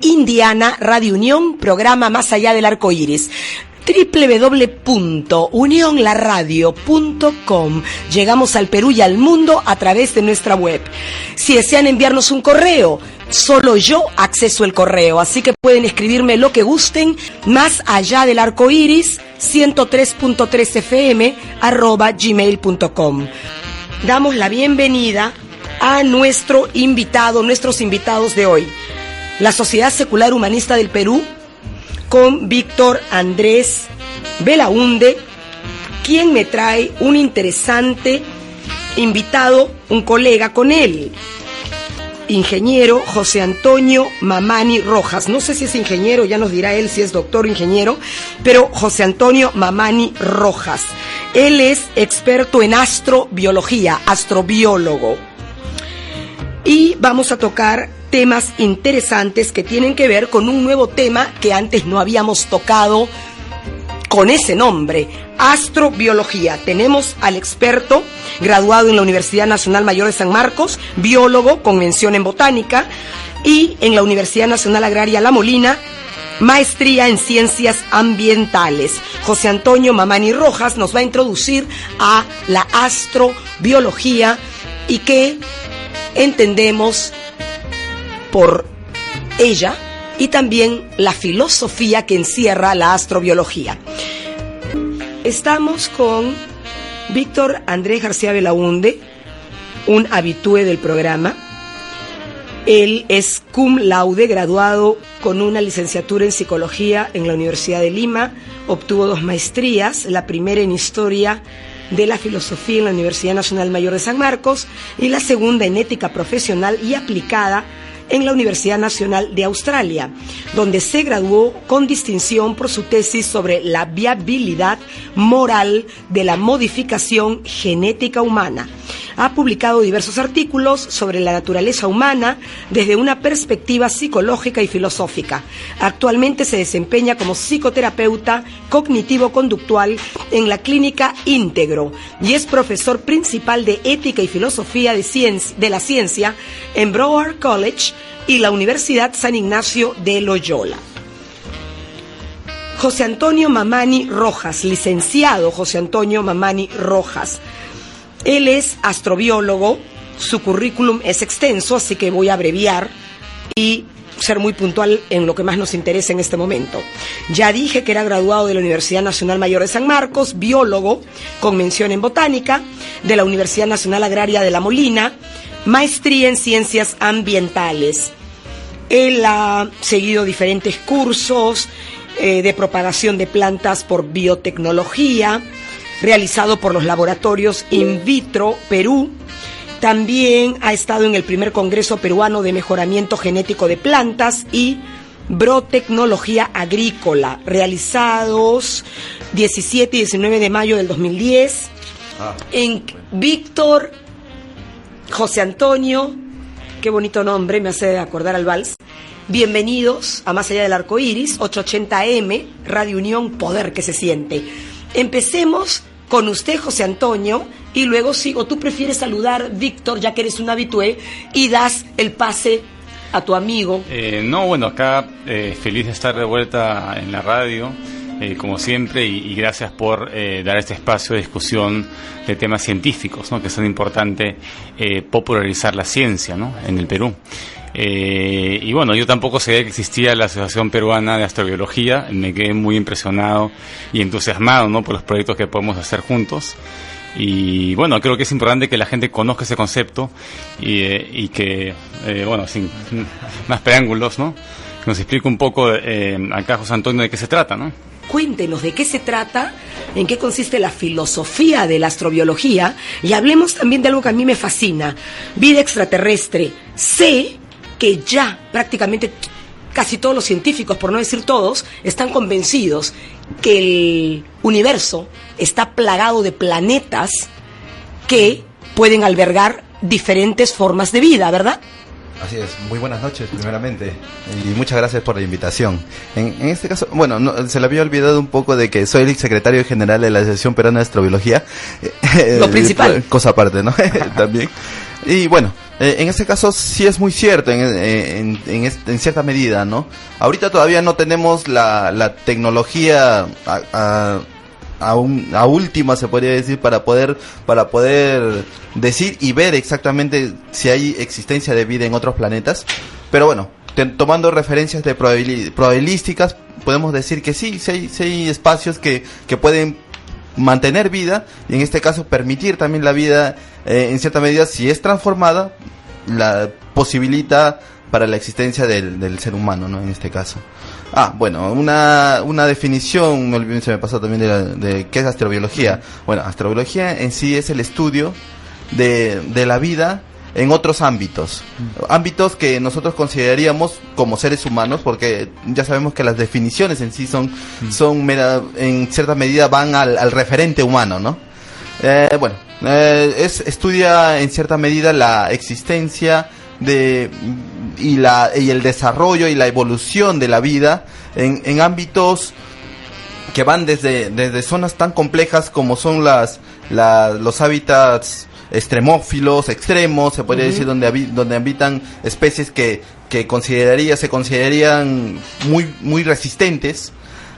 Indiana, Radio Unión, programa Más Allá del Arco Iris. www.unionlaradio.com. Llegamos al Perú y al mundo a través de nuestra web. Si desean enviarnos un correo, solo yo acceso el correo, así que pueden escribirme lo que gusten, más allá del arco iris 103.3 fm @gmail.com. Damos la bienvenida a nuestros invitados de hoy. La Sociedad Secular Humanista del Perú, con Víctor Andrés Belaúnde, quien me trae un interesante invitado, un colega con él, ingeniero José Antonio Mamani Rojas. No sé si es ingeniero, ya nos dirá él si es doctor o ingeniero, pero José Antonio Mamani Rojas. Él es experto en astrobiología, astrobiólogo. Y vamos a tocar temas interesantes que tienen que ver con un nuevo tema que antes no habíamos tocado con ese nombre, astrobiología. Tenemos al experto, graduado en la Universidad Nacional Mayor de San Marcos, biólogo con mención en botánica, y en la Universidad Nacional Agraria La Molina, maestría en ciencias ambientales. José Antonio Mamani Rojas nos va a introducir a la astrobiología y qué entendemos por ella, y también la filosofía que encierra la astrobiología. Estamos con Víctor Andrés García Belaúnde, un habitué del programa. Él es cum laude, graduado con una licenciatura en psicología en la Universidad de Lima, obtuvo 2 maestrías, la primera en historia de la filosofía en la Universidad Nacional Mayor de San Marcos y la segunda en ética profesional y aplicada en la Universidad Nacional de Australia, donde se graduó con distinción por su tesis sobre la viabilidad moral de la modificación genética humana. Ha publicado diversos artículos sobre la naturaleza humana desde una perspectiva psicológica y filosófica. Actualmente se desempeña como psicoterapeuta cognitivo-conductual en la Clínica Íntegro y es profesor principal de Ética y Filosofía de la Ciencia en Broward College y la Universidad San Ignacio de Loyola. José Antonio Mamani Rojas, licenciado José Antonio Mamani Rojas. Él es astrobiólogo, su currículum es extenso, así que voy a abreviar y ser muy puntual en lo que más nos interesa en este momento. Ya dije que era graduado de la Universidad Nacional Mayor de San Marcos, biólogo con mención en botánica, de la Universidad Nacional Agraria de La Molina, maestría en ciencias ambientales. Él ha seguido diferentes cursos de propagación de plantas por biotecnología, realizado por los laboratorios In Vitro Perú. También ha estado en el primer Congreso Peruano de Mejoramiento Genético de Plantas y Brotecnología Agrícola, realizados 17 y 19 de mayo del 2010. En Víctor José Antonio, qué bonito nombre, me hace acordar al vals. Bienvenidos a Más Allá del Arco Iris, 880M, Radio Unión, poder que se siente. Empecemos con usted, José Antonio, y luego sigo. Tú prefieres saludar, Víctor, ya que eres un habitué, y das el pase a tu amigo. No, bueno, acá feliz de estar de vuelta en la radio, como siempre, y gracias por dar este espacio de discusión de temas científicos, ¿no? Que son importantes popularizar la ciencia, ¿no? En el Perú. Y bueno, yo tampoco sabía que existía la Asociación Peruana de Astrobiología. Me quedé muy impresionado y entusiasmado, ¿no? Por los proyectos que podemos hacer juntos. Y bueno, creo que es importante que la gente conozca ese concepto y que, bueno, sin más preámbulos, ¿no? Que nos explique un poco acá, José Antonio, de qué se trata, ¿no? Cuéntenos de qué se trata, en qué consiste la filosofía de la astrobiología, y hablemos también de algo que a mí me fascina, vida extraterrestre. Sé que ya prácticamente casi todos los científicos, por no decir todos, están convencidos que el universo está plagado de planetas que pueden albergar diferentes formas de vida, ¿verdad? Así es, muy buenas noches primeramente y muchas gracias por la invitación. En este caso, bueno, se le había olvidado un poco de que soy el secretario general de la Asociación Peruana de Astrobiología. Lo principal. Cosa aparte, ¿no? También. Y bueno, En este caso sí es muy cierto, en cierta medida, ¿no? Ahorita todavía no tenemos la tecnología a última, se podría decir, para poder decir y ver exactamente si hay existencia de vida en otros planetas. Pero bueno, tomando referencias de probabilísticas, podemos decir que sí hay espacios que pueden mantener vida, y en este caso permitir también la vida, en cierta medida, si es transformada, la posibilita para la existencia del ser humano, ¿no? En este caso. Bueno, una definición, se me pasó también de qué es astrobiología. Bueno, astrobiología en sí es el estudio de la vida en otros ámbitos que nosotros consideraríamos como seres humanos, porque ya sabemos que las definiciones en sí en cierta medida van al referente humano, ¿no? Estudia en cierta medida la existencia y el desarrollo y la evolución de la vida en ámbitos que van desde zonas tan complejas como son los hábitats extremos, se podría decir, donde habitan especies que se considerarían muy resistentes,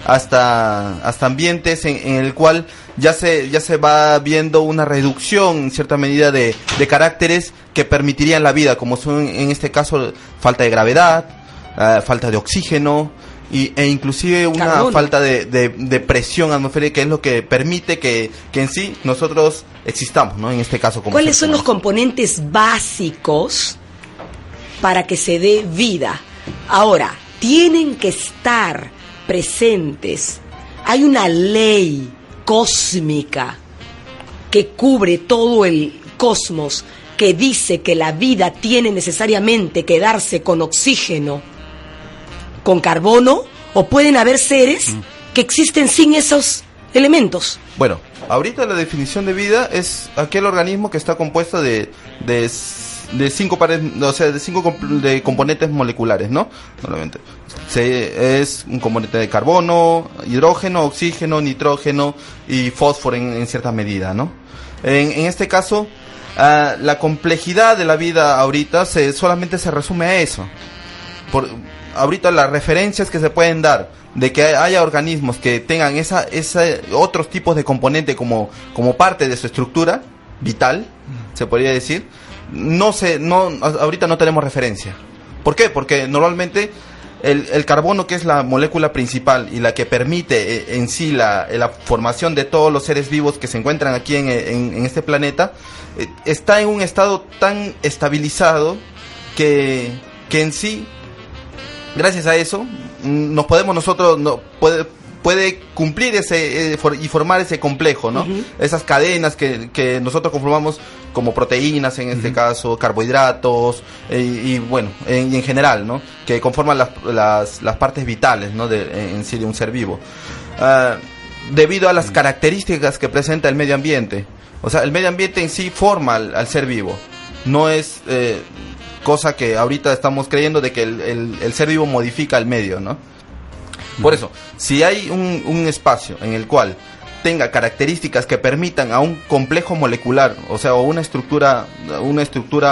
hasta ambientes en el cual ya se va viendo una reducción en cierta medida de caracteres que permitirían la vida, como son en este caso falta de gravedad, falta de oxígeno e inclusive una carbono. Falta de presión atmosférica, que es lo que permite que en sí nosotros existamos, ¿no? En este caso, como ¿cuáles son los humanos. componentes básicos para que se dé vida? Ahora, tienen que estar presentes. Hay una ley cósmica que cubre todo el cosmos, que dice que la vida tiene necesariamente que darse con oxígeno, con carbono, o pueden haber seres que existen sin esos elementos. Bueno, ahorita la definición de vida es aquel organismo que está compuesto de 5 pares, o sea, de componentes moleculares, ¿no? Normalmente es un componente de carbono, hidrógeno, oxígeno, nitrógeno y fósforo en cierta medida, ¿no? En este caso, la complejidad de la vida ahorita solamente se resume a eso. Ahorita las referencias que se pueden dar de que haya organismos que tengan otros tipos de componente como parte de su estructura vital, se podría decir, ahorita no tenemos referencia. ¿Por qué? Porque normalmente el carbono, que es la molécula principal y la que permite en sí la formación de todos los seres vivos que se encuentran aquí en este planeta, está en un estado tan estabilizado que en sí, gracias a eso, puede cumplir y formar ese complejo, ¿no? Uh-huh. Esas cadenas que nosotros conformamos como proteínas, en este caso, carbohidratos, y en general, ¿no? Que conforman las partes vitales, ¿no? En sí de un ser vivo. Debido a las características que presenta el medio ambiente. O sea, el medio ambiente en sí forma al ser vivo. No es cosa que ahorita estamos creyendo de que el ser vivo modifica el medio, ¿no? Por eso, si hay un espacio en el cual tenga características que permitan a un complejo molecular, o sea, o una estructura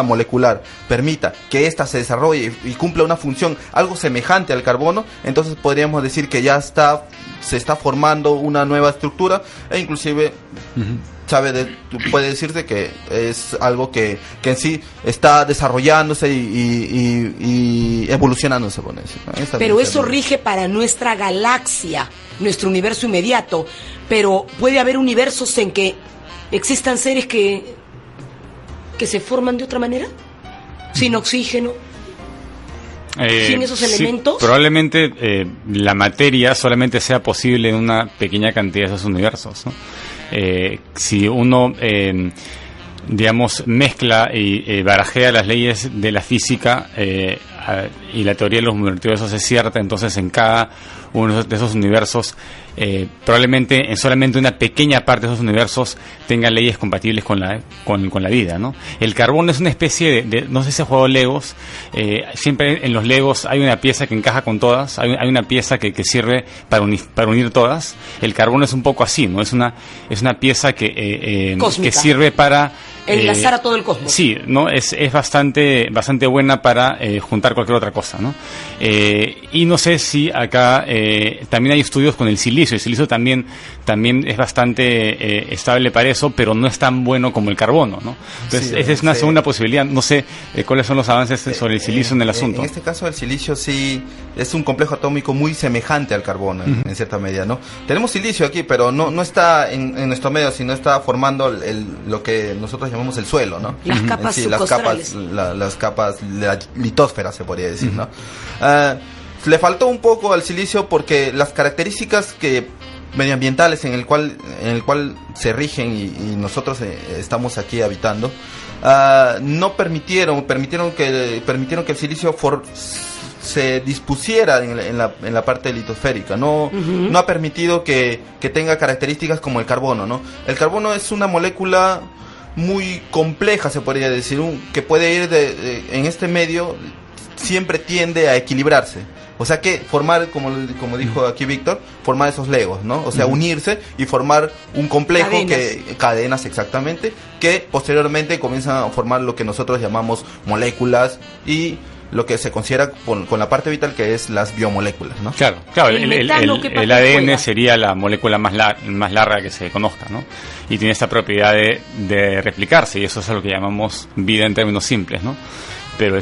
molecular, permita que ésta se desarrolle y cumpla una función algo semejante al carbono, entonces podríamos decir que ya se está formando una nueva estructura, e inclusive puede decirse que es algo que en sí está desarrollándose y evolucionándose, ¿no? Pero eso rige para nuestra galaxia, nuestro universo inmediato. Pero puede haber universos en que existan seres que se forman de otra manera, sin oxígeno, sin esos elementos. Probablemente la materia solamente sea posible en una pequeña cantidad de esos universos, ¿no? Si uno digamos mezcla y barajea las leyes de la física y la teoría de los multiversos es cierta, entonces en cada uno de esos universos probablemente en solamente una pequeña parte de esos universos tengan leyes compatibles con la vida, ¿no? El carbono es una especie de no sé si has jugado Legos, siempre en los Legos hay una pieza que encaja con todas, hay una pieza que sirve para unir todas. El carbono es un poco así, ¿no? Es una pieza que sirve para Enlazar a todo el cosmos. Sí, no es bastante buena para juntar cualquier otra cosa, ¿no? Y no sé si acá también hay estudios con el silicio. El silicio también es bastante estable para eso, pero no es tan bueno como el carbono, ¿no? Entonces, esa es una segunda posibilidad. No sé cuáles son los avances sobre el silicio en el asunto. En este caso, el silicio sí es un complejo atómico muy semejante al carbono, en cierta medida, ¿no? Tenemos silicio aquí, pero no está en nuestro medio, sino está formando lo que nosotros llamamos el suelo, ¿no? Las capas subcostrales. Las capas de la litosfera, se podría decir, ¿no? Le faltó un poco al silicio porque las características medioambientales en el cual se rigen y nosotros estamos aquí habitando, no permitieron que el silicio se dispusiera en la parte litosférica. No ha permitido que tenga características como el carbono, ¿no? El carbono es una molécula muy compleja, se podría decir, que puede ir en este medio, siempre tiende a equilibrarse. O sea que formar, como dijo aquí Víctor, formar esos legos, ¿no? O sea, unirse y formar un complejo, cadenas exactamente, que posteriormente comienzan a formar lo que nosotros llamamos moléculas y lo que se considera con la parte vital, que es las biomoléculas, ¿no? Claro, el ADN sería la molécula más larga que se conozca, ¿no? Y tiene esta propiedad de replicarse, y eso es lo que llamamos vida en términos simples, ¿no? Pero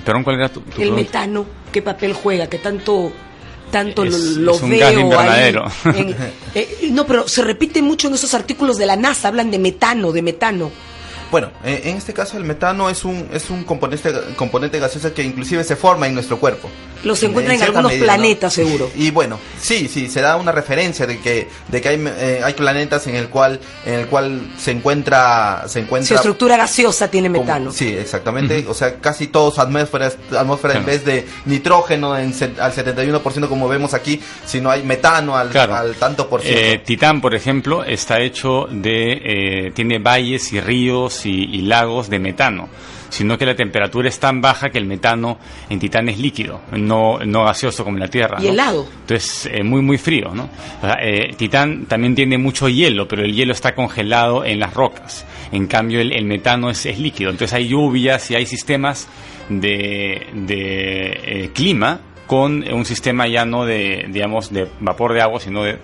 perdón, ¿cuál era tu el metano? ¿Qué papel juega? ¿Qué tanto lo es un veo gas de invernadero. No, pero se repite mucho en esos artículos de la NASA, hablan de metano. Bueno, en este caso el metano es un componente gaseoso que inclusive se forma en nuestro cuerpo. Lo se encuentra en algunos planetas, ¿no? Seguro. Y bueno, sí, se da una referencia de que hay planetas en el cual se encuentra su estructura gaseosa tiene metano. Sí, exactamente. O sea, casi todos atmósfera en vez de nitrógeno al 71% como vemos aquí, sino hay metano al tanto por ciento. Titán, por ejemplo, está hecho tiene valles y ríos y lagos de metano, sino que la temperatura es tan baja que el metano en Titán es líquido, no gaseoso como en la Tierra, y helado. Entonces muy muy frío, ¿no? O sea, Titán también tiene mucho hielo, pero el hielo está congelado en las rocas. En cambio el metano es líquido. Entonces hay lluvias y hay sistemas de clima con un sistema ya no de vapor de agua, sino de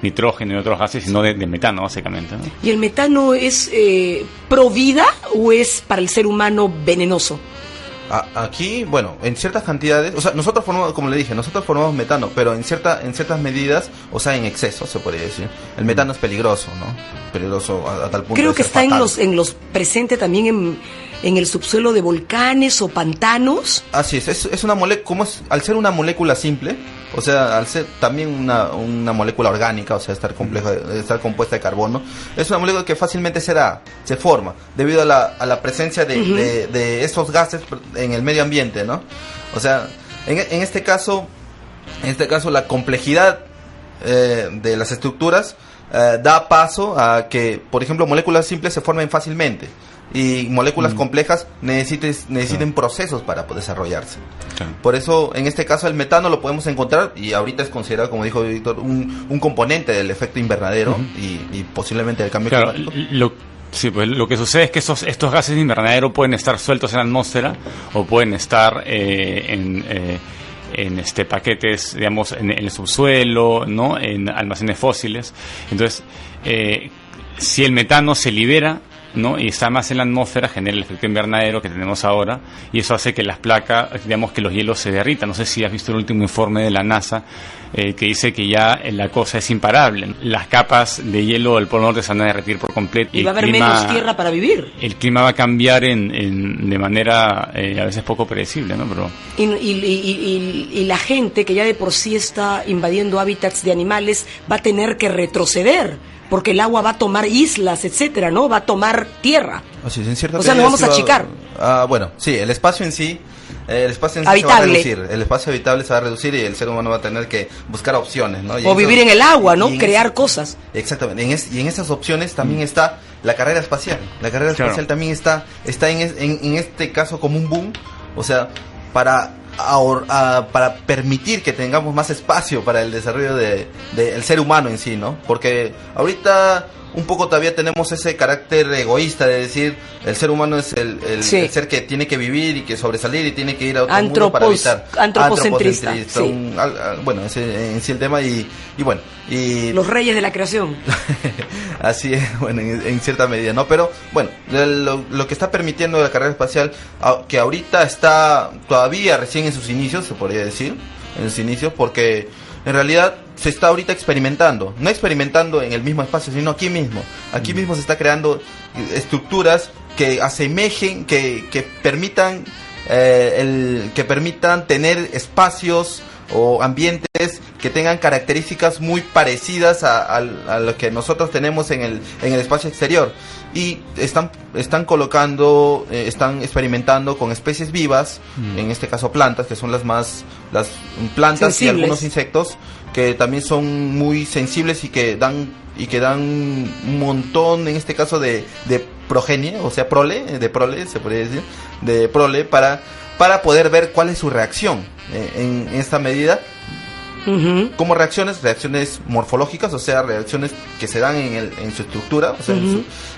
nitrógeno y otros gases, sino de metano, básicamente, ¿no? ¿Y el metano es pro vida o es para el ser humano venenoso? Aquí, bueno, en ciertas cantidades, o sea, nosotros formamos metano, pero en ciertas medidas, o sea, en exceso, se podría decir. El metano es peligroso, ¿no? Peligroso a tal punto. Creo que está en los presente también en el subsuelo de volcanes o pantanos. Así es una molécula, al ser una molécula simple, o sea, al ser también una molécula orgánica, o sea, estar compuesta de carbono, es una molécula que fácilmente se forma debido a la presencia de esos gases en el medio ambiente, ¿no? O sea, en este caso la complejidad de las estructuras da paso a que, por ejemplo, moléculas simples se formen fácilmente y moléculas complejas necesiten procesos para desarrollarse. Por eso, en este caso, el metano lo podemos encontrar y ahorita es considerado, como dijo Víctor, un componente del efecto invernadero y posiblemente del cambio climático. Sí, pues lo que sucede es que estos gases de invernadero pueden estar sueltos en la atmósfera o pueden estar en paquetes, digamos, en el subsuelo, ¿no? En almacenes fósiles. Entonces, si el metano se libera, ¿no? Y está más en la atmósfera, genera el efecto invernadero que tenemos ahora, y eso hace que las placas, digamos, que los hielos se derritan. No sé si has visto el último informe de la NASA que dice que ya la cosa es imparable. Las capas de hielo del Polo Norte se van a derretir por completo. Y va a haber menos tierra para vivir. El clima va a cambiar de manera a veces poco predecible, ¿no? Pero y la gente que ya de por sí está invadiendo hábitats de animales va a tener que retroceder, porque el agua va a tomar islas, etcétera, ¿no? Va a tomar tierra. Así es, en cierta o sea, nos vamos a achicar. Bueno, sí, el espacio en sí se va a reducir. El espacio habitable se va a reducir y el ser humano va a tener que buscar opciones, ¿no? O vivir en el agua, ¿no? Crear cosas. Exactamente. Y en esas opciones también está la carrera espacial. La carrera espacial también está en este caso como un boom. O sea, para permitir que tengamos más espacio para el desarrollo del ser humano en sí, ¿no? Porque ahorita un poco todavía tenemos ese carácter egoísta de decir el ser humano es el ser que tiene que vivir y que sobresalir y tiene que ir a otro mundo para evitar. Antropocentrista. Sí. Bueno, ese en sí el tema y bueno. Y los reyes de la creación. Así es, bueno, en cierta medida, ¿no? Pero bueno, lo que está permitiendo la carrera espacial, que ahorita está todavía recién en sus inicios, se podría decir, en sus inicios, porque en realidad se está ahorita experimentando, no experimentando en el mismo espacio, sino aquí mismo. Aquí mismo se está creando estructuras que asemejen, que permitan tener espacios o ambientes que tengan características muy parecidas a lo que nosotros tenemos en el espacio exterior, y están colocando, están experimentando con especies vivas, en este caso plantas, que son las plantas sensibles, y algunos insectos que también son muy sensibles y que dan un montón, en este caso de progenie, o sea, prole, se podría decir, de prole para poder ver cuál es su reacción en esta medida. Como reacciones morfológicas, o sea, reacciones que se dan en su estructura, o sea,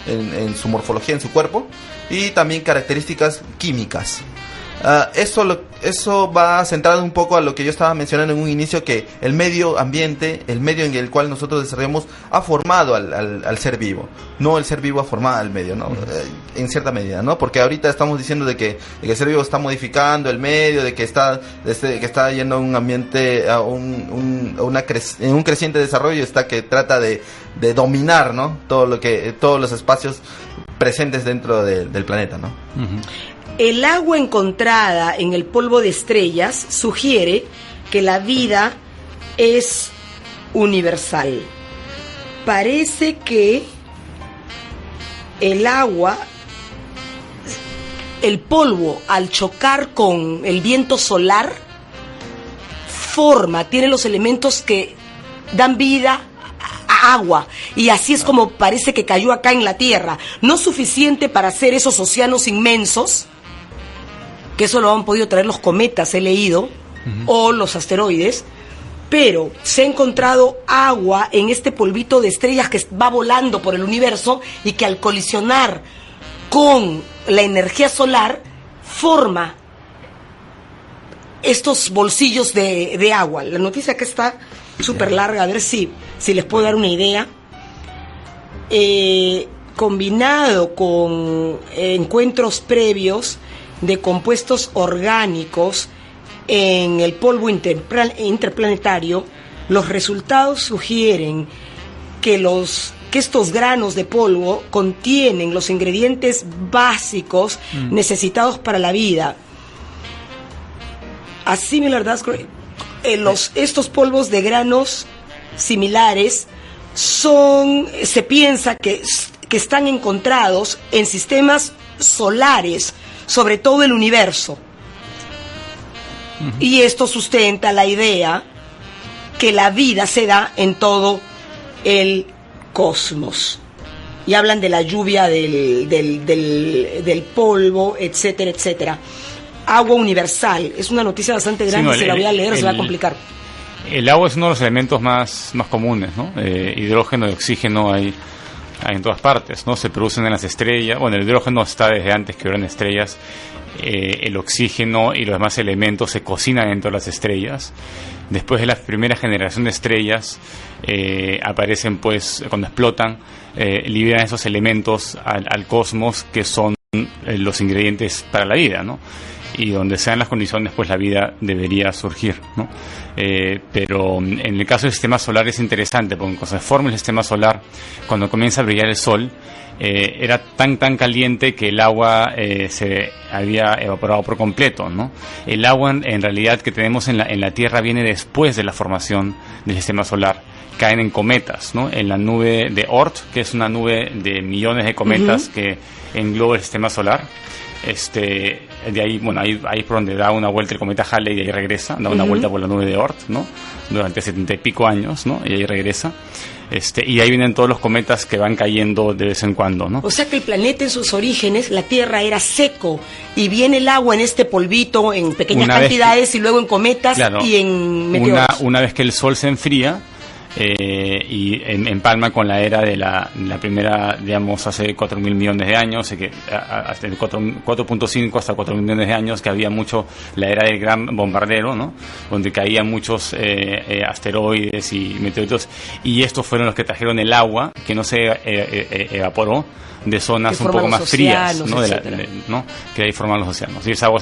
en su morfología, en su cuerpo, y también características químicas. Eso va centrado un poco a lo que yo estaba mencionando en un inicio, que el medio ambiente, el medio en el cual nosotros desarrollamos, ha formado al ser vivo, no el ser vivo ha formado al medio, ¿no? En cierta medida, ¿no? Porque ahorita estamos diciendo de que el ser vivo está modificando el medio, de que está yendo a un ambiente, en un creciente desarrollo, que trata de dominar, ¿no? Todos los espacios presentes dentro del planeta, ¿no? El agua encontrada en el polvo de estrellas sugiere que la vida es universal. Parece que el agua, el polvo, al chocar con el viento solar, tiene los elementos que dan vida a agua, y así es como parece que cayó acá en la Tierra. No suficiente para hacer esos océanos inmensos, que eso lo han podido traer los cometas, he leído, o los asteroides, pero se ha encontrado agua en este polvito de estrellas que va volando por el universo y que al colisionar con la energía solar forma estos bolsillos de agua. La noticia acá está súper larga, a ver si les puedo dar una idea. Combinado con encuentros previos de compuestos orgánicos en el polvo interplanetario, los resultados sugieren que estos granos de polvo contienen los ingredientes básicos necesitados para la vida. A similar estos polvos de granos similares se piensa que están encontrados en sistemas solares, sobre todo el universo. Y esto sustenta la idea que la vida se da en todo el cosmos. Y hablan de la lluvia del polvo, etcétera, etcétera. Agua universal. Es una noticia bastante grande, la voy a leer, se va a complicar. El agua es uno de los elementos más comunes, ¿no? Hidrógeno y oxígeno hay en todas partes, ¿no? Se producen en las estrellas. Bueno, el hidrógeno está desde antes que hubieran estrellas. El oxígeno y los demás elementos se cocinan dentro de las estrellas. Después de la primera generación de estrellas, aparecen, pues, cuando explotan, liberan esos elementos al cosmos, que son los ingredientes para la vida, ¿no? Y donde sean las condiciones, pues la vida debería surgir, ¿no? Pero en el caso del sistema solar es interesante, porque cuando se forma el sistema solar, cuando comienza a brillar el sol, era tan caliente que el agua se había evaporado por completo, ¿no? El agua en realidad que tenemos en la Tierra viene después de la formación del sistema solar. Caen en cometas, ¿no? En la nube de Oort, que es una nube de millones de cometas que engloba el sistema solar. De ahí, bueno, ahí es por donde da una vuelta el cometa Halley, y ahí regresa, da una vuelta por la nube de Oort, ¿no? Durante 70 y pico años, ¿no? Y ahí regresa. Y ahí vienen todos los cometas que van cayendo de vez en cuando, ¿no? O sea que el planeta en sus orígenes, la Tierra era seco, y viene el agua en este polvito en pequeñas cantidades, y luego en cometas, claro, y en meteoros. Una vez que el Sol se enfría, y empalma con la era de la primera, digamos, hace 4.000 millones de años, que hasta 4.5 hasta 4.000 millones de años, que había mucho la era del gran bombardero, ¿no? Donde caían muchos asteroides y meteoritos, y estos fueron los que trajeron el agua que no se evaporó de zonas un poco más frías, ¿no? ¿no? Que ahí forman los océanos, y esa agua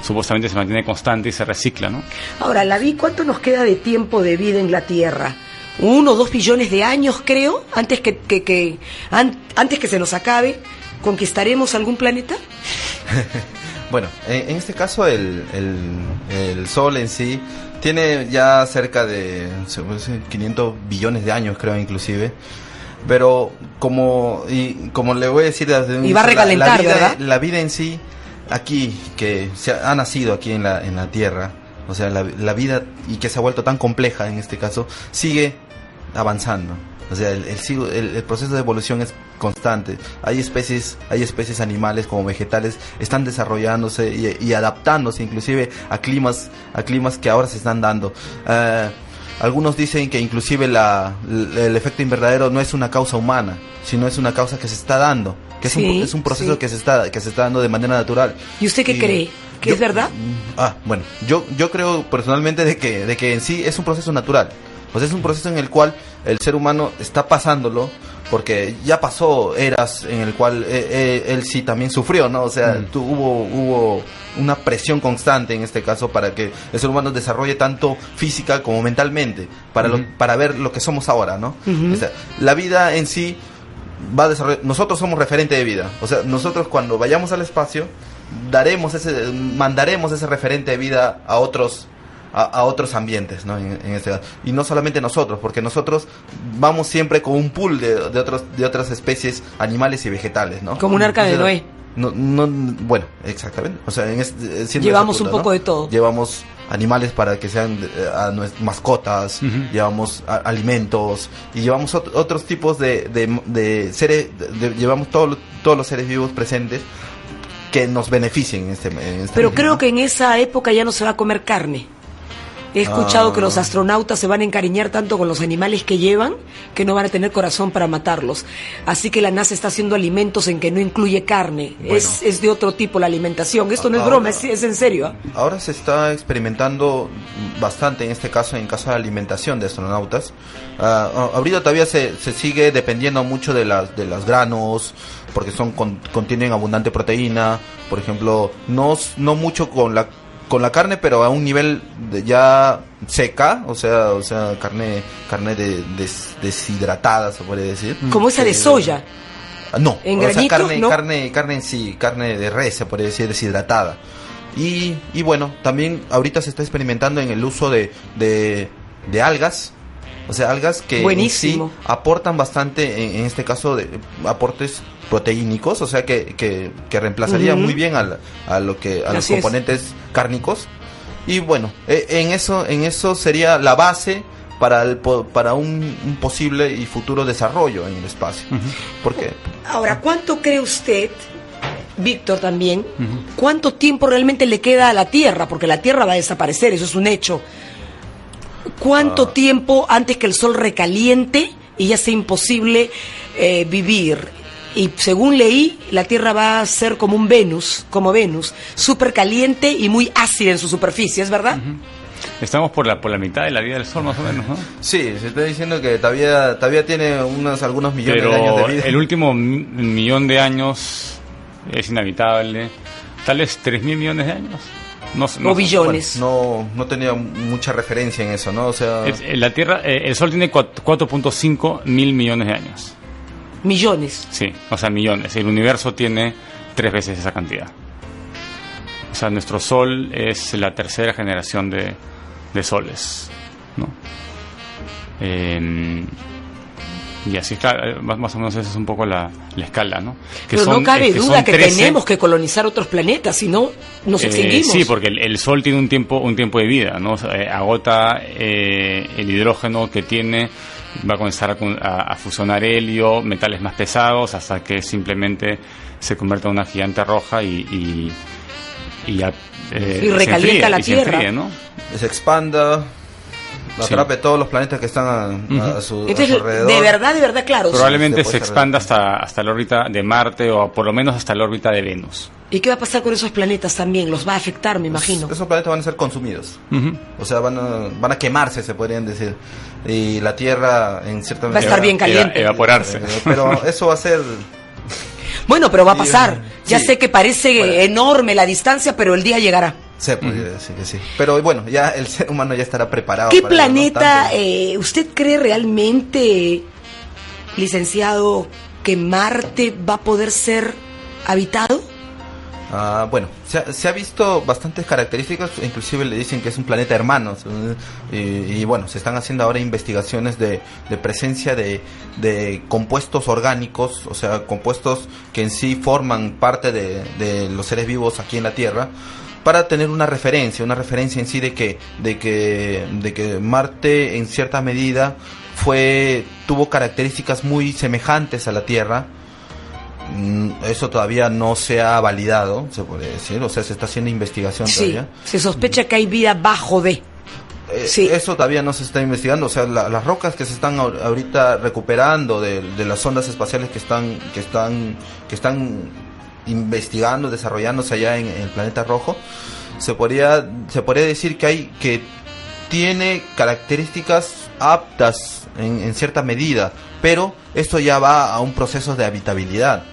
supuestamente se mantiene constante y se recicla, ¿no? Ahora, Laví, ¿cuánto nos queda de tiempo de vida en la Tierra? 1 o 2 billones de años, creo, antes que se nos acabe. ¿Conquistaremos algún planeta? Bueno, en este caso el Sol en sí tiene ya cerca de 500 billones de años, creo, inclusive. Pero como le voy a decir desde un y va a recalentar, ¿verdad? La vida en sí aquí, que ha nacido aquí en la Tierra, o sea, la vida, y que se ha vuelto tan compleja en este caso, sigue avanzando. O sea, el proceso de evolución es constante. Hay especies animales como vegetales, están desarrollándose y adaptándose inclusive a climas que ahora se están dando. Algunos dicen que inclusive el efecto invernadero no es una causa humana, sino es una causa que se está dando, que es un proceso que se está dando de manera natural. ¿Y usted qué cree? ¿Que es verdad? Bueno, yo creo personalmente de que en sí es un proceso natural. O sea, es un proceso en el cual el ser humano está pasándolo, porque ya pasó eras en el cual él sí también sufrió, ¿no? O sea, hubo una presión constante en este caso para que el ser humano desarrolle tanto física como mentalmente para ver lo que somos ahora, ¿no? O sea, la vida en sí va a desarrollar. Nosotros somos referente de vida. O sea, nosotros cuando vayamos al espacio mandaremos ese referente de vida a otros ambientes, ¿no? En este caso. Y no solamente nosotros, porque nosotros vamos siempre con un pool de otras especies animales y vegetales, ¿no? Como un arca de Noé. Bueno, exactamente. O sea, llevamos un poco, ¿no?, de todo. Llevamos animales para que sean mascotas, llevamos alimentos, y llevamos otros tipos de seres, llevamos todos los seres vivos presentes que nos beneficien en este Pero creo que en esa época ya no se va a comer carne. He escuchado que los astronautas se van a encariñar tanto con los animales que llevan que no van a tener corazón para matarlos. Así que la NASA está haciendo alimentos en que no incluye carne. Bueno, es de otro tipo la alimentación. Esto no es broma, es en serio. Ahora se está experimentando bastante en caso de alimentación de astronautas. Ahorita todavía se sigue dependiendo mucho de las granos, porque contienen abundante proteína. Por ejemplo, no mucho con la carne, pero a un nivel ya seca, o sea carne deshidratada, se puede decir. Como esa de soya. No, en o sea, ¿no? carne en sí, carne de res, se puede decir, deshidratada. Y bueno, también ahorita se está experimentando en el uso de algas. O sea, algas que en sí aportan bastante, en este caso, aportes proteínicos, o sea que reemplazaría muy bien a los componentes cárnicos. Y bueno, en eso sería la base para un posible y futuro desarrollo en el espacio. Porque ahora, ¿cuánto cree usted, Víctor, también, cuánto tiempo realmente le queda a la Tierra? Porque la Tierra va a desaparecer, eso es un hecho. ¿Cuánto tiempo antes que el Sol recaliente y ya sea imposible vivir? Y según leí, la Tierra va a ser como Venus, súper caliente y muy ácida en su superficie, ¿es verdad? Estamos por la mitad de la vida del Sol, más o menos, ¿no? Sí, se está diciendo que todavía tiene algunos millones de años de vida. El último millón de años es inhabitable. Tal vez 3.000 millones de años. O billones. Bueno, no tenía mucha referencia en eso, ¿no? O sea, la Tierra, el Sol tiene 4.5 mil millones de años. ¿Millones? Sí, o sea, millones. El universo tiene 3 veces esa cantidad. O sea, nuestro Sol es la tercera generación de soles, ¿no? Y así, claro, más o menos esa es un poco la escala, ¿no? Pero no cabe duda que tenemos que colonizar otros planetas, si no nos extinguimos. Sí, porque el Sol tiene un tiempo de vida, ¿no? O sea, agota el hidrógeno que tiene, va a comenzar a fusionar helio, metales más pesados, hasta que simplemente se convierta en una gigante roja y recalienta la Tierra, enfríe, ¿no? Se expanda atrape todos los planetas que están a su Entonces, alrededor. de verdad, claro. Probablemente sí, se expanda hasta la órbita de Marte o por lo menos hasta la órbita de Venus. ¿Y qué va a pasar con esos planetas también? ¿Los va a afectar, me imagino? Esos planetas van a ser consumidos. O sea, van a quemarse, se podrían decir. Y la Tierra, en cierta Va a estar bien caliente. Evaporarse. Pero eso va a ser... Bueno, pero va a pasar. Ya sí. sé que parece enorme la distancia, pero el día llegará. Se podría decir que sí. Pero bueno, ya el ser humano ya estará preparado. ¿Qué para planeta ello, ¿no? usted cree realmente, licenciado, que Marte va a poder ser habitado? Bueno, se ha visto bastantes características, inclusive le dicen que es un planeta hermano, y bueno, se están haciendo ahora investigaciones de presencia de compuestos orgánicos, o sea, compuestos que en sí forman parte de los seres vivos aquí en la Tierra, para tener una referencia en sí de que Marte en cierta medida tuvo características muy semejantes a la Tierra. Eso todavía no se ha validado, se puede decir, o sea, se está haciendo investigación todavía. Se sospecha que hay vida bajo de. Eso todavía no se está investigando, o sea, las rocas que se están ahorita recuperando de las ondas espaciales que están investigando, desarrollándose allá en el planeta rojo, se podría decir que tiene características aptas en cierta medida, pero esto ya va a un proceso de habitabilidad.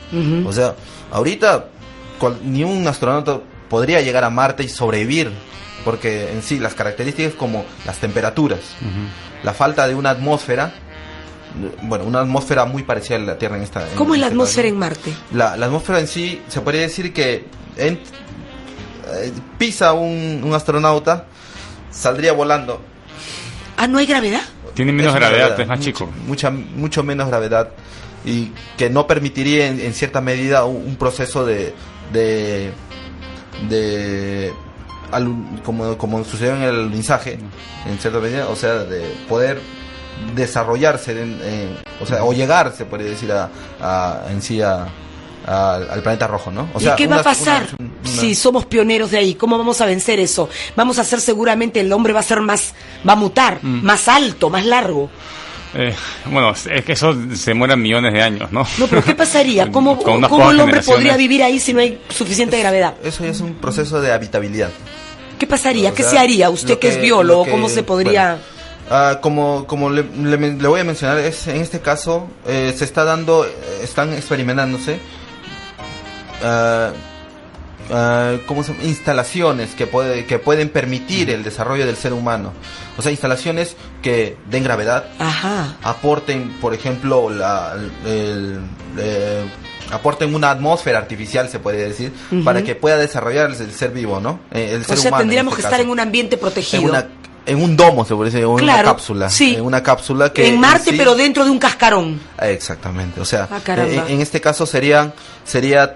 O sea, ahorita ni un astronauta podría llegar a Marte y sobrevivir, porque en sí las características como las temperaturas, la falta de una atmósfera, bueno, una atmósfera muy parecida a la Tierra en esta... ¿Cómo es la atmósfera en Marte? La atmósfera en sí, se podría decir que pisa un astronauta, saldría volando. Ah, ¿no hay gravedad? Tiene menos gravedad, es más chico. Mucho menos gravedad, y que no permitiría en cierta medida un proceso como sucedió en el alunizaje, en cierta medida, o sea, de poder desarrollarse, o llegar, se podría decir, al planeta rojo, ¿no? O sea, ¿y qué va a pasar si somos pioneros de ahí? ¿Cómo vamos a vencer eso? Vamos a hacer seguramente, el hombre va a mutar, más alto, más largo. Bueno, es que eso se demoran millones de años, ¿no? No, pero ¿qué pasaría? ¿Cómo el hombre podría vivir ahí si no hay suficiente gravedad? Eso ya es un proceso de habitabilidad. ¿Qué pasaría? ¿Qué se haría? Usted que es biólogo, ¿cómo se podría...? Bueno, como le voy a mencionar, en este caso están experimentándose instalaciones que pueden permitir el desarrollo del ser humano. O sea, instalaciones que den gravedad, aporten, por ejemplo, aporten una atmósfera artificial, se puede decir, para que pueda desarrollar el ser vivo, ¿no? El ser humano, tendríamos que estar en un ambiente protegido. En un domo, se puede decir, en una cápsula. Sí. En una cápsula que... En Marte, pero dentro de un cascarón. Exactamente. O sea, en este caso sería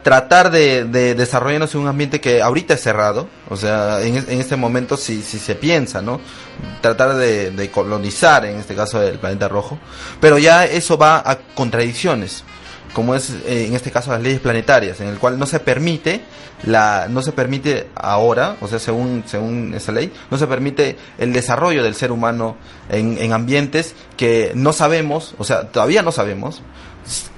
tratar de desarrollarnos en un ambiente que ahorita es cerrado. O sea, en este momento, si se piensa, ¿no? Tratar de colonizar, en este caso, el planeta rojo. Pero ya eso va a contradicciones, como es en este caso las leyes planetarias, en el cual no se permite ahora, o sea, según esa ley, no se permite el desarrollo del ser humano en ambientes que no sabemos, o sea, todavía no sabemos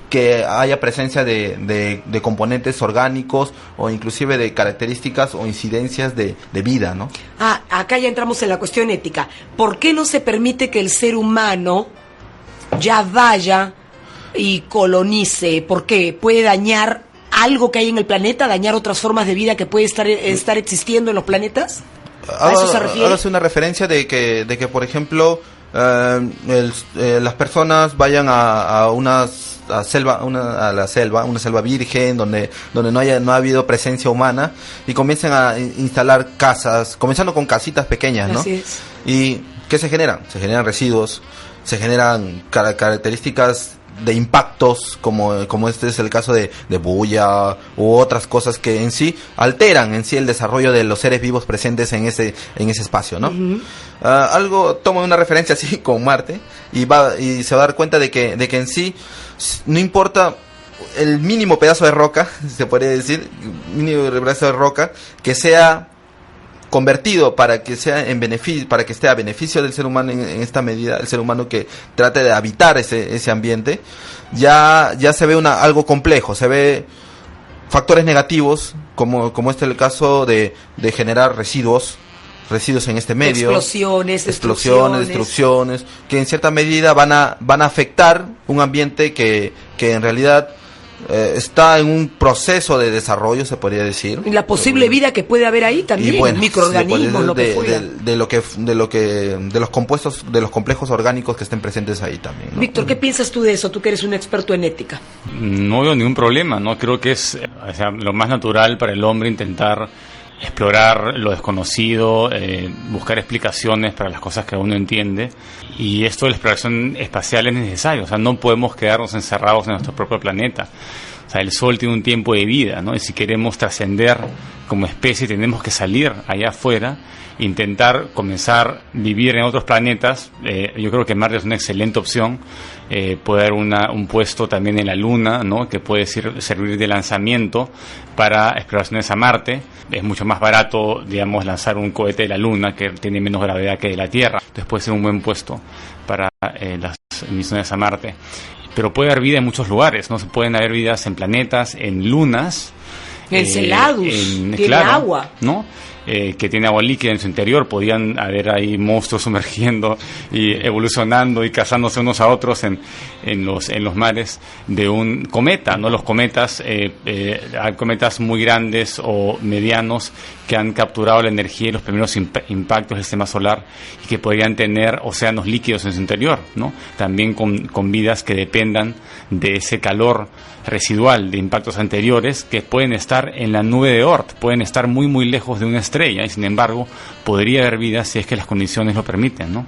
que haya presencia de componentes orgánicos o inclusive de características o incidencias de vida, ¿no? Acá ya entramos en la cuestión ética. ¿Por qué no se permite que el ser humano ya vaya y colonice? ¿Por qué? ¿Puede dañar algo que hay en el planeta, dañar otras formas de vida que puede estar existiendo en los planetas? ¿A eso se refiere? Ahora es una referencia de que por ejemplo, las personas vayan a una selva virgen donde no ha habido presencia humana, y comiencen a instalar casas, comenzando con casitas pequeñas, ¿no? Así es. ¿Y qué se generan? Se generan residuos, se generan características de impactos, como este es el caso de bulla u otras cosas que en sí alteran en sí el desarrollo de los seres vivos presentes en ese espacio, ¿no? Toma una referencia así con Marte y se va a dar cuenta de que en sí no importa el mínimo pedazo de roca, se podría decir, mínimo pedazo de roca que sea convertido para que sea en beneficio, para que esté a beneficio del ser humano en esta medida, el ser humano que trate de habitar ese ambiente, ya se ve algo complejo, se ve factores negativos, como este el caso de generar residuos en este medio, explosiones, destrucciones, que en cierta medida van a afectar un ambiente que en realidad está en un proceso de desarrollo, se podría decir. Y la posible vida que puede haber ahí también, bueno, microorganismos, lo que fuera. De los compuestos, de los complejos orgánicos que estén presentes ahí también, ¿no? Víctor, ¿qué piensas tú de eso? Tú que eres un experto en ética. No veo ningún problema, ¿no? Creo que es lo más natural para el hombre intentar explorar lo desconocido, buscar explicaciones para las cosas que uno entiende, y esto de la exploración espacial es necesario. O sea, no podemos quedarnos encerrados en nuestro propio planeta. O sea, el Sol tiene un tiempo de vida, ¿no? Y si queremos trascender como especie, tenemos que salir allá afuera, intentar comenzar a vivir en otros planetas. Yo creo que Marte es una excelente opción. Puede haber un puesto también en la Luna, ¿no? Que puede servir de lanzamiento para exploraciones a Marte. Es mucho más barato, digamos, lanzar un cohete de la Luna, que tiene menos gravedad que de la Tierra. Entonces puede ser un buen puesto para las misiones a Marte. Pero puede haber vida en muchos lugares, ¿no? Pueden haber vidas en planetas, en lunas. Enceladus, tiene agua, ¿no? Que tiene agua líquida en su interior. Podían haber ahí monstruos sumergiendo y evolucionando y cazándose unos a otros en los mares de un cometa, ¿no? Los cometas, hay cometas muy grandes o medianos que han capturado la energía y los primeros impactos del sistema solar, y que podrían tener océanos líquidos en su interior, ¿no? También con vidas que dependan de ese calor residual de impactos anteriores, que pueden estar en la nube de Oort, pueden estar muy muy lejos de una estrella, y sin embargo podría haber vida si es que las condiciones lo permiten, ¿no?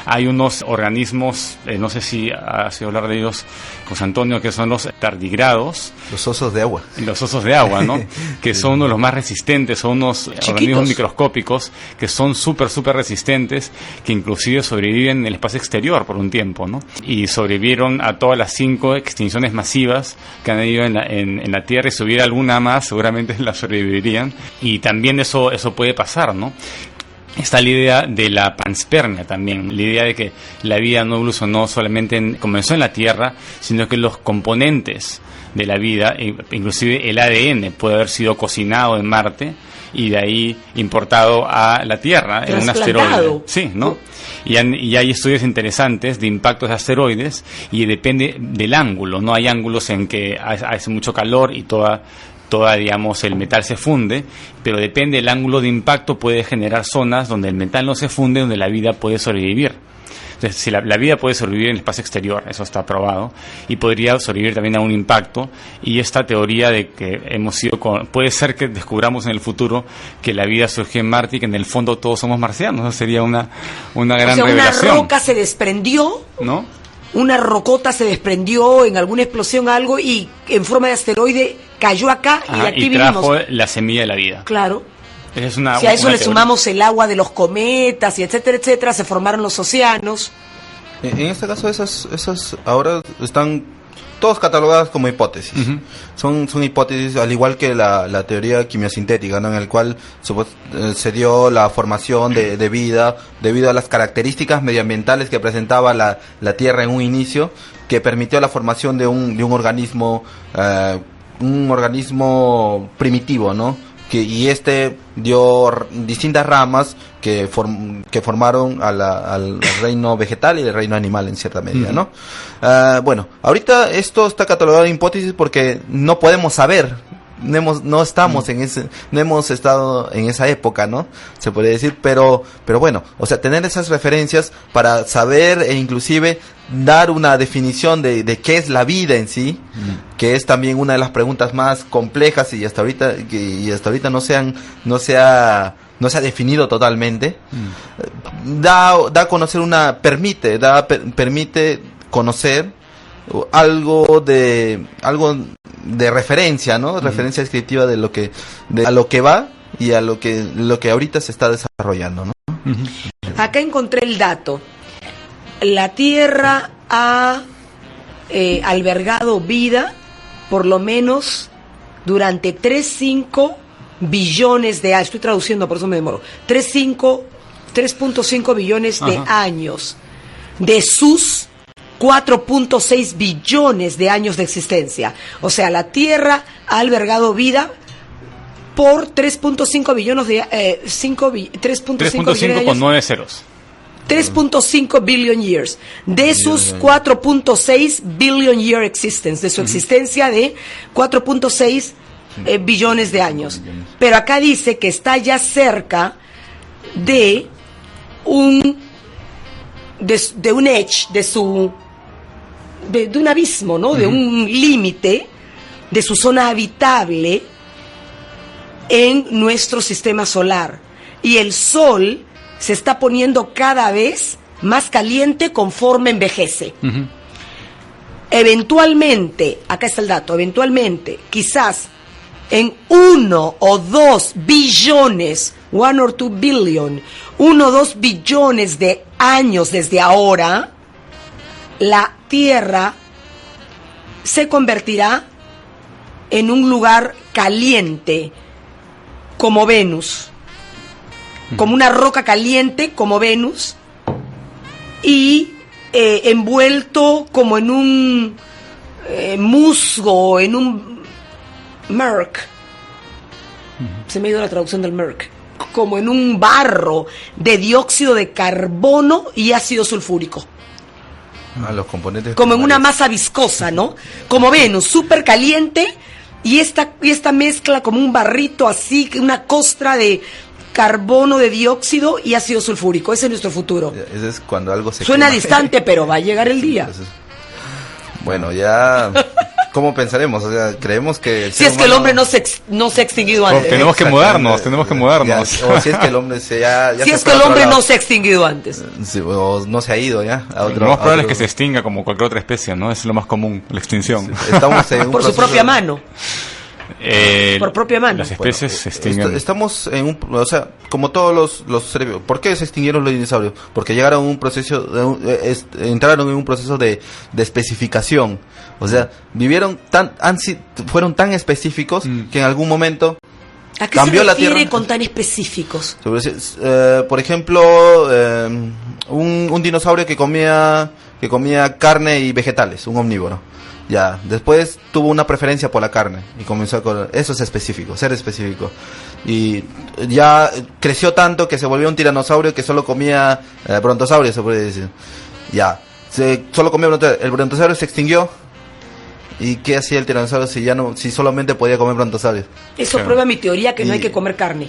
Hay unos organismos, no sé si has oído hablar de ellos, José Antonio, que son los tardígrados. Los osos de agua. Los osos de agua, ¿no? Que son uno de los más resistentes, son unos organismos microscópicos que son súper resistentes, que inclusive sobreviven en el espacio exterior por un tiempo, ¿no? Y sobrevivieron a todas las 5 extinciones masivas que han habido en la Tierra, y si hubiera alguna más seguramente la sobrevivirían, y también eso puede pasar, ¿no? Está la idea de la panspermia también, la idea de que la vida no evolucionó solamente comenzó en la Tierra, sino que los componentes de la vida, inclusive el ADN, puede haber sido cocinado en Marte y de ahí importado a la Tierra en un asteroide. Sí, ¿no? Y hay estudios interesantes de impactos de asteroides, y depende del ángulo, ¿no? Hay ángulos en que hace mucho calor y toda, digamos, el metal se funde, pero depende del ángulo de impacto, puede generar zonas donde el metal no se funde, donde la vida puede sobrevivir. Entonces, si la vida puede sobrevivir en el espacio exterior, eso está probado, y podría sobrevivir también a un impacto, y esta teoría de que puede ser que descubramos en el futuro que la vida surgió en Marte y que en el fondo todos somos marcianos. Eso sería una gran revelación. Una roca se desprendió, ¿no? Una rocota se desprendió en alguna explosión, algo, y en forma de asteroide cayó acá, y de aquí trajo vinimos. La semilla de la vida. Claro. Si a eso le sumamos el agua de los cometas y etcétera, se formaron los océanos. En este caso esas ahora están todos catalogadas como hipótesis. Uh-huh. Son hipótesis, al igual que la teoría quimiosintética, ¿no? En el cual se dio la formación de vida debido a las características medioambientales que presentaba la Tierra en un inicio, que permitió la formación de un organismo primitivo, ¿no? Y dio distintas ramas que formaron al reino vegetal y el reino animal en cierta medida, ¿no? Bueno, ahorita esto está catalogado de hipótesis porque no podemos saber, no hemos estado en esa época, ¿no? Se puede decir, pero bueno, o sea, tener esas referencias para saber e inclusive dar una definición de qué es la vida en sí, que es también una de las preguntas más complejas y hasta ahorita no se ha definido totalmente. Da a conocer permite conocer algo de referencia, ¿no? Referencia descriptiva de a lo que va y a lo que ahorita se está desarrollando, ¿no? Acá encontré el dato. La Tierra ha albergado vida por lo menos durante 3, 5 billones de años, estoy traduciendo, por eso me demoro, 3.5 billones de años de sus 4.6 billones de años de existencia. O sea, la Tierra ha albergado vida por 3.5 billones de 3.5 con 9 ceros. 3.5 billion years de sus 4.6 billion year existence, de su existencia de 4.6 billones de años. Pero acá dice que está ya cerca de un edge, de un abismo, ¿no? De un límite de su zona habitable en nuestro sistema solar. Y el Sol se está poniendo cada vez más caliente conforme envejece. Eventualmente, acá está el dato, eventualmente, quizás en 1 o 2 billones, 1 or 2 billion, 1 o 2 billones de años desde ahora, la Tierra se convertirá en un lugar caliente, como Venus, como una roca caliente, como Venus, y envuelto como en un musgo, en un murk. Se me ha ido la traducción del murk. Como en un barro de dióxido de carbono y ácido sulfúrico. Los componentes como en una masa viscosa, ¿no? Como Venus, súper caliente, y esta mezcla como un barrito así, una costra de carbono, de dióxido y ácido sulfúrico. Ese es nuestro futuro. Ese es cuando algo se suena quema. Distante, pero va a llegar el día. Bueno, ya... ¿Cómo pensaremos? O sea, creemos que... Si es que el hombre no se ha extinguido antes. Tenemos que mudarnos. Ya, o si es que el hombre si es que el hombre no se ha extinguido antes. Sí, o no se ha ido ya. Lo más probable es que se extinga como cualquier otra especie, ¿no? Es lo más común, la extinción. Sí, estamos en un por su propia mano. Por propia mano. Las especies se extinguen. Estamos en un... O sea, como todos los seres... ¿Por qué se extinguieron los dinosaurios? Porque llegaron a un proceso... entraron en un proceso de especificación. O sea, fueron tan específicos que en algún momento ¿a qué cambió se la refiere Tierra con tan específicos? Por ejemplo, un dinosaurio que comía carne y vegetales, un omnívoro. Ya, después tuvo una preferencia por la carne y comenzó a comer. Eso es específico, ser específico. Y ya creció tanto que se volvió un tiranosaurio que solo comía brontosaurio, se puede decir. Ya, solo comía brontosaurio. El brontosaurio se extinguió. ¿Y qué hacía el tiranosaurio si solamente podía comer brontosaurios? Eso prueba mi teoría que no hay que comer carne.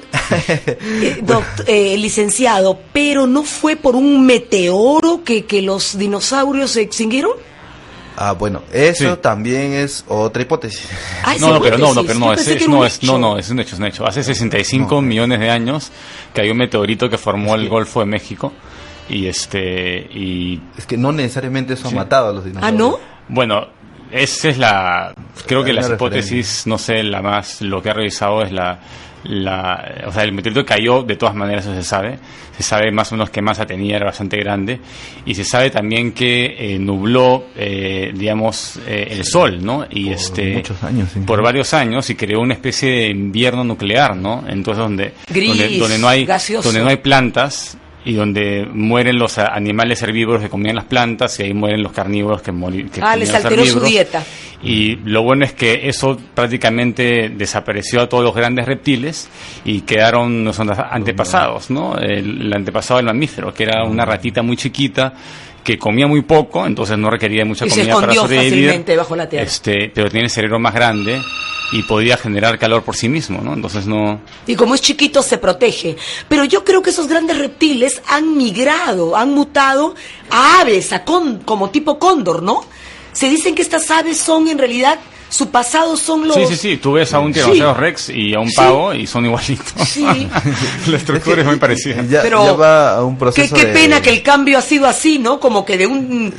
Licenciado, ¿pero no fue por un meteoro que los dinosaurios se extinguieron? Ah, bueno, eso también es otra hipótesis. Pero no, es un hecho. Hace 65 millones de años que hay un meteorito que formó el Golfo de México y es que no necesariamente eso ha matado a los dinosaurios. ¿Ah, no? Bueno, esa es creo que las hipótesis, no sé, lo que ha revisado es o sea, el meteorito cayó, de todas maneras, eso se sabe más o menos qué masa tenía, era bastante grande, y se sabe también que nubló, el sol, ¿no? Y muchos años, sí. Por varios años, y creó una especie de invierno nuclear, ¿no? Entonces donde no hay plantas, y donde mueren los animales herbívoros que comían las plantas, y ahí mueren los carnívoros que comían los herbívoros. Les alteró su dieta. Y lo bueno es que eso prácticamente desapareció a todos los grandes reptiles y quedaron los antepasados, ¿no? El antepasado del mamífero, que era una ratita muy chiquita que comía muy poco, entonces no requería mucha comida para sobrevivir. Y se escondió fácilmente bajo la tierra. Pero tiene el cerebro más grande y podía generar calor por sí mismo, ¿no? Entonces no... Y como es chiquito se protege. Pero yo creo que esos grandes reptiles han migrado, han mutado a aves, como tipo cóndor, ¿no? Se dicen que estas aves son en realidad, su pasado son los... Sí, tú ves a un tiranosaurio Rex y a un pavo y son igualitos. Sí. La estructura es muy parecida. Pero ya va a un proceso qué pena que el cambio ha sido así, ¿no? Como que de un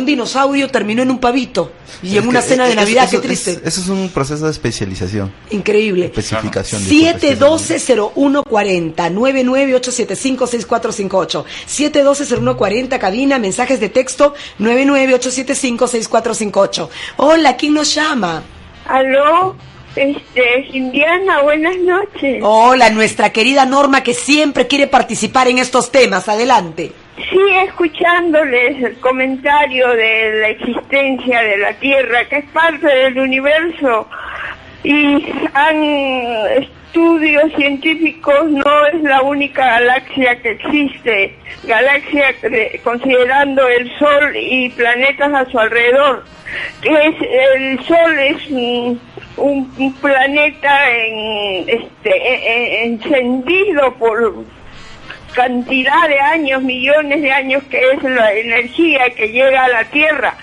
dinosaurio terminó en un pavito y en una cena de Navidad, qué triste. Eso es un proceso de especialización. Increíble. Especificación. 712-0140, 99875-6458. 712-0140, cabina, mensajes de texto, 99875-6458. Hola, ¿quién nos llama? ¿Aló? Indiana, buenas noches. Hola, nuestra querida Norma, que siempre quiere participar en estos temas. Adelante. Sí, escuchándoles el comentario de la existencia de la Tierra, que es parte del universo, y estudios científicos, no es la única galaxia que existe, considerando el Sol y planetas a su alrededor. El Sol es un planeta encendido por cantidad de años, millones de años, que es la energía que llega a la Tierra,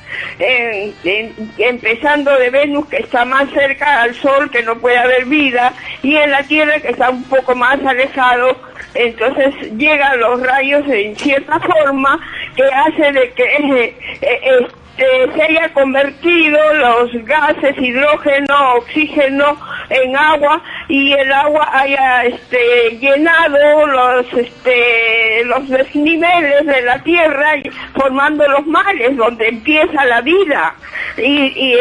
empezando de Venus, que está más cerca al Sol, que no puede haber vida, y en la Tierra, que está un poco más alejado. Entonces llegan los rayos en cierta forma que hace de que se haya convertido los gases, hidrógeno, oxígeno, en agua, y el agua haya llenado los desniveles de la Tierra, formando los mares donde empieza la vida, y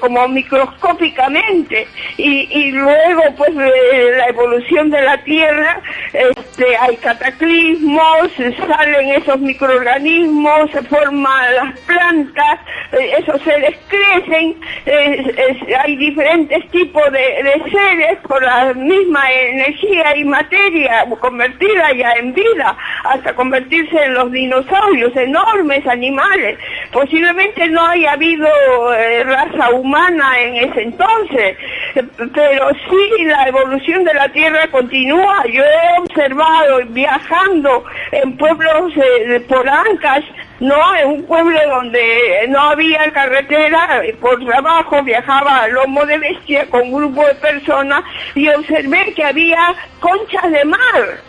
como microscópicamente, y luego pues la evolución de la Tierra, hay cataclismos, salen esos microorganismos, se forman las plantas, esos seres crecen, hay diferentes tipos de seres con la misma energía y materia convertida ya en vida, hasta convertirse en los dinosaurios, enormes animales. Posiblemente no haya habido raza humana en ese entonces, pero sí la evolución de la Tierra continúa. Yo he observado viajando en pueblos por Ancash, no, en un pueblo donde no había carretera, por trabajo viajaba a lomo de bestia con un grupo de personas, y observé que había conchas de mar,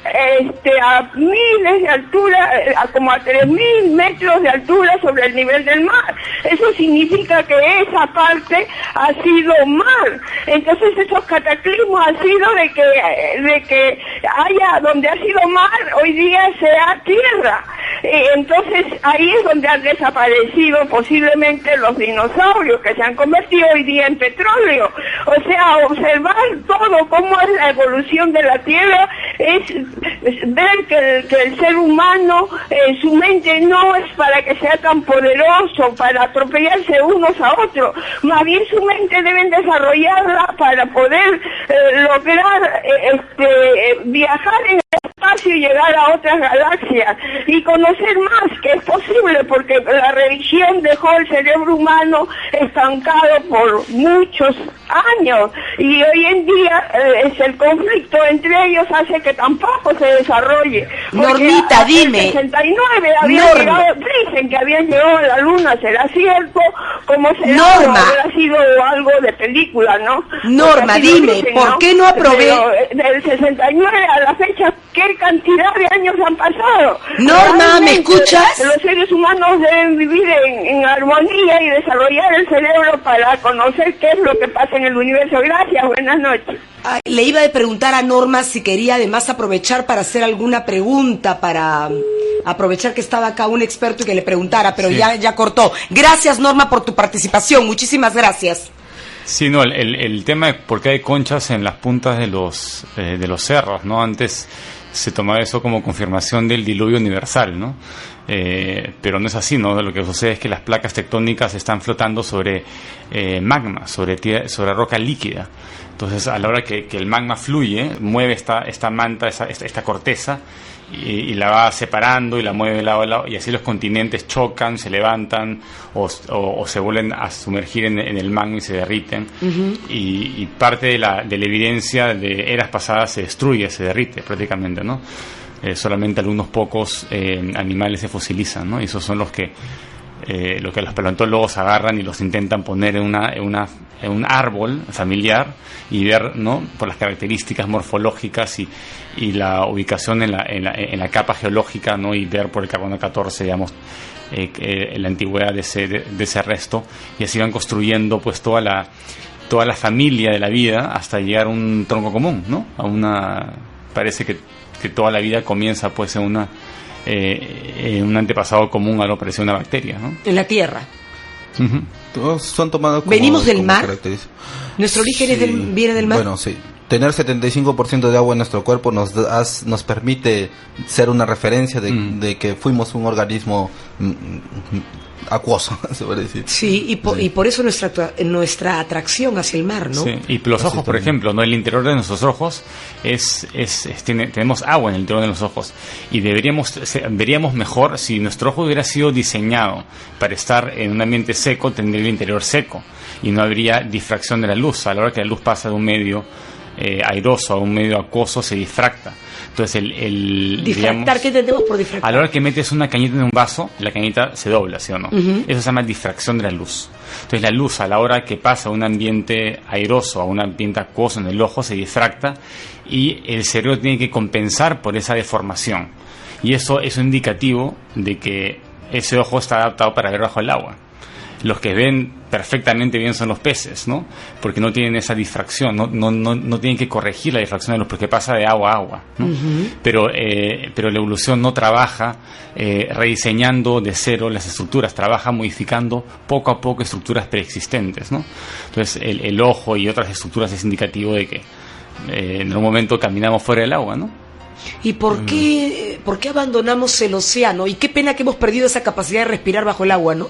a miles de altura, como a 3.000 metros de altura sobre el nivel del mar. Eso significa que esa parte ha sido mar. Entonces esos cataclismos han sido de que haya, donde ha sido mar, hoy día sea tierra. Entonces ahí es donde han desaparecido posiblemente los dinosaurios, que se han convertido hoy día en petróleo. O sea, observar todo cómo es la evolución de la Tierra es ver que el ser humano, su mente no es para que sea tan poderoso, para atropellarse unos a otros. Más bien su mente deben desarrollarla para poder lograr viajar en el espacio y llegar a otras galaxias y conocer más, que es posible, porque la religión dejó el cerebro humano estancado por muchos años, y hoy en día el conflicto entre ellos hace que tampoco se desarrolle. Normita, dime. En el 69 habían llegado, dicen que habían llegado a la Luna, ¿será cierto? ¿Cómo será? Norma. Habrá sido algo de película, ¿no? Norma, dime, dicen, ¿por qué no del 69 a la fecha, ¿qué cantidad de años han pasado? Norma, realmente, ¿me escuchas? Los seres humanos deben vivir en armonía y desarrollar el cerebro para conocer qué es lo que pasa en el universo. Gracias, buenas noches. Le iba a preguntar a Norma si quería además aprovechar para hacer alguna pregunta, para aprovechar que estaba acá un experto y que le preguntara, pero sí, ya cortó. Gracias, Norma, por tu participación. Muchísimas gracias. Sí, no, el tema de por qué hay conchas en las puntas de los cerros, ¿no? Antes se tomaba eso como confirmación del diluvio universal, ¿no? Pero no es así, ¿no? Lo que sucede es que las placas tectónicas están flotando sobre magma, sobre roca líquida. Entonces, a la hora que el magma fluye, mueve esta manta, esta corteza, y la va separando y la mueve de lado a lado, y así los continentes chocan, se levantan o se vuelven a sumergir en el magma y se derriten. Uh-huh. Y parte de la evidencia de eras pasadas se destruye, se derrite prácticamente, ¿no? Solamente algunos pocos animales se fosilizan, ¿no? Y esos son los que los paleontólogos agarran y los intentan poner en un árbol familiar y ver, ¿no?, por las características morfológicas y la ubicación en la capa geológica, ¿no?, y ver por el carbono 14, digamos, la antigüedad de ese resto, y así van construyendo pues toda la familia de la vida hasta llegar a un tronco común, ¿no? Parece que toda la vida comienza pues en un antepasado común a lo parecido a una bacteria, ¿no? En la Tierra. Todos son tomados como, ¿venimos del como mar? características. ¿Nuestro origen Sí. viene del mar? Bueno, sí. Tener 75% de agua en nuestro cuerpo nos permite ser una referencia de que fuimos un organismo acuoso, se puede decir. Sí, y por eso nuestra atracción hacia el mar, ¿no? Sí, y los ojos, por ejemplo, ¿no? El interior de nuestros ojos tenemos agua en el interior de los ojos y veríamos mejor si nuestro ojo hubiera sido diseñado para estar en un ambiente seco, tendría el interior seco y no habría difracción de la luz. A la hora que la luz pasa de un medio airoso a un medio acuoso, se difracta. Entonces ¿Difractar? ¿Qué entendemos por difractar? A la hora que metes una cañita en un vaso, la cañita se dobla, ¿sí o no? Eso se llama difracción de la luz. Entonces la luz, a la hora que pasa de un ambiente airoso a un ambiente acuoso en el ojo, se difracta y el cerebro tiene que compensar por esa deformación. Y eso es un indicativo de que ese ojo está adaptado para ver bajo el agua. Los que ven perfectamente bien son los peces, ¿no? Porque no tienen esa difracción, no tienen que corregir la difracción de luz, porque pasa de agua a agua, ¿no? Pero la evolución no trabaja rediseñando de cero las estructuras, trabaja modificando poco a poco estructuras preexistentes, ¿no? Entonces el ojo y otras estructuras es indicativo de que en algún momento caminamos fuera del agua, ¿no? ¿Y por qué abandonamos el océano? Y qué pena que hemos perdido esa capacidad de respirar bajo el agua, ¿no?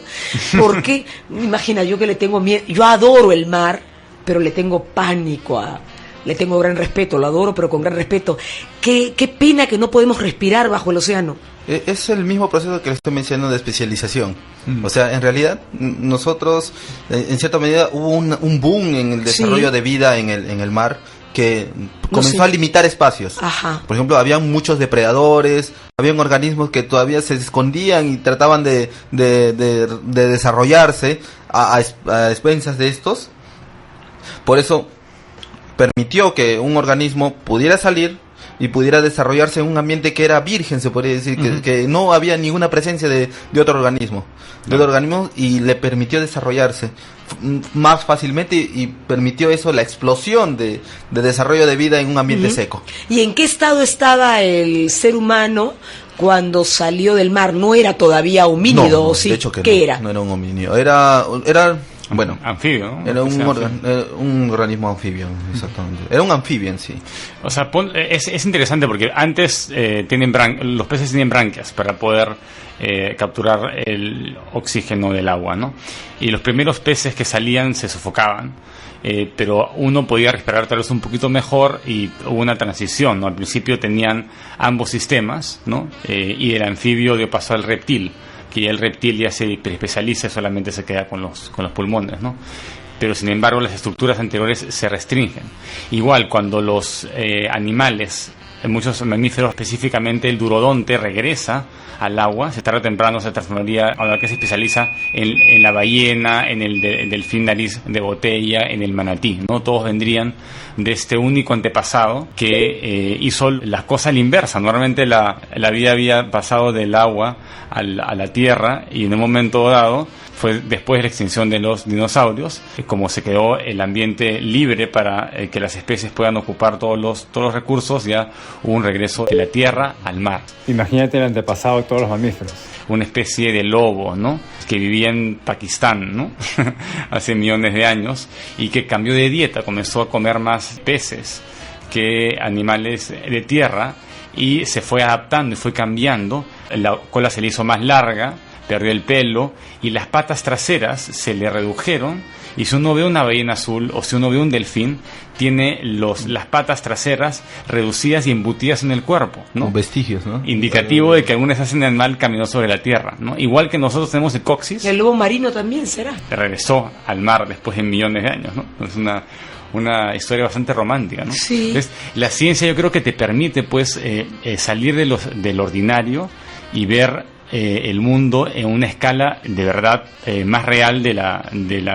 Porque, imagina, yo que le tengo miedo, yo adoro el mar, pero le tengo pánico le tengo gran respeto, lo adoro, pero con gran respeto. Qué pena que no podemos respirar bajo el océano. Es el mismo proceso que le estoy mencionando de especialización. O sea, en realidad, nosotros, en cierta medida, hubo un boom en el desarrollo de vida en el mar, que comenzó a limitar espacios. Ajá. Por ejemplo, había muchos depredadores, habían organismos que todavía se escondían y trataban de desarrollarse a expensas de estos. Por eso permitió que un organismo pudiera salir y pudiera desarrollarse en un ambiente que era virgen, se podría decir, que no había ninguna presencia de otro organismo, y le permitió desarrollarse más fácilmente y permitió eso, la explosión de desarrollo de vida en un ambiente seco. ¿Y en qué estado estaba el ser humano cuando salió del mar? ¿No era todavía homínido? No, ¿sí? de hecho que ¿Qué no, era? no era un homínido, era bueno, anfibio, ¿no? Era un organismo anfibio, exactamente. Era un anfibio en sí. O sea, es interesante porque antes los peces tienen branquias para poder capturar el oxígeno del agua, ¿no? Y los primeros peces que salían se sofocaban, pero uno podía respirar tal vez un poquito mejor y hubo una transición, ¿no? Al principio tenían ambos sistemas, ¿no? Y el anfibio dio paso al reptil, que ya el reptil ya se especializa y solamente se queda con los pulmones, ¿no? Pero sin embargo las estructuras anteriores se restringen. Igual cuando los animales, muchos mamíferos, específicamente el durodonte, regresa al agua, se tarde o temprano se transformaría, a la que se especializa en la ballena, en el delfín nariz de botella, en el manatí, ¿no? Todos vendrían de este único antepasado que hizo la cosa a la inversa. Normalmente la vida había pasado del agua a la tierra, y en un momento dado, fue después de la extinción de los dinosaurios, como se quedó el ambiente libre para que las especies puedan ocupar todos los recursos, ya hubo un regreso de la tierra al mar. Imagínate el antepasado de todos los mamíferos. Una especie de lobo, ¿no? Que vivía en Pakistán, ¿no? Hace millones de años, y que cambió de dieta, comenzó a comer más peces que animales de tierra, y se fue adaptando y fue cambiando. La cola se le hizo más larga, perdió el pelo y las patas traseras se le redujeron, y si uno ve una ballena azul o si uno ve un delfín, tiene las patas traseras reducidas y embutidas en el cuerpo, ¿no? Como vestigios, ¿no? Indicativo de que alguna vez un animal caminó sobre la tierra, ¿no? Igual que nosotros tenemos el coxis. El lobo marino también será. Regresó al mar después de millones de años, ¿no? Es una historia bastante romántica, ¿no? Sí. Entonces, la ciencia yo creo que te permite, pues, salir del ordinario y ver el mundo en una escala de verdad más real de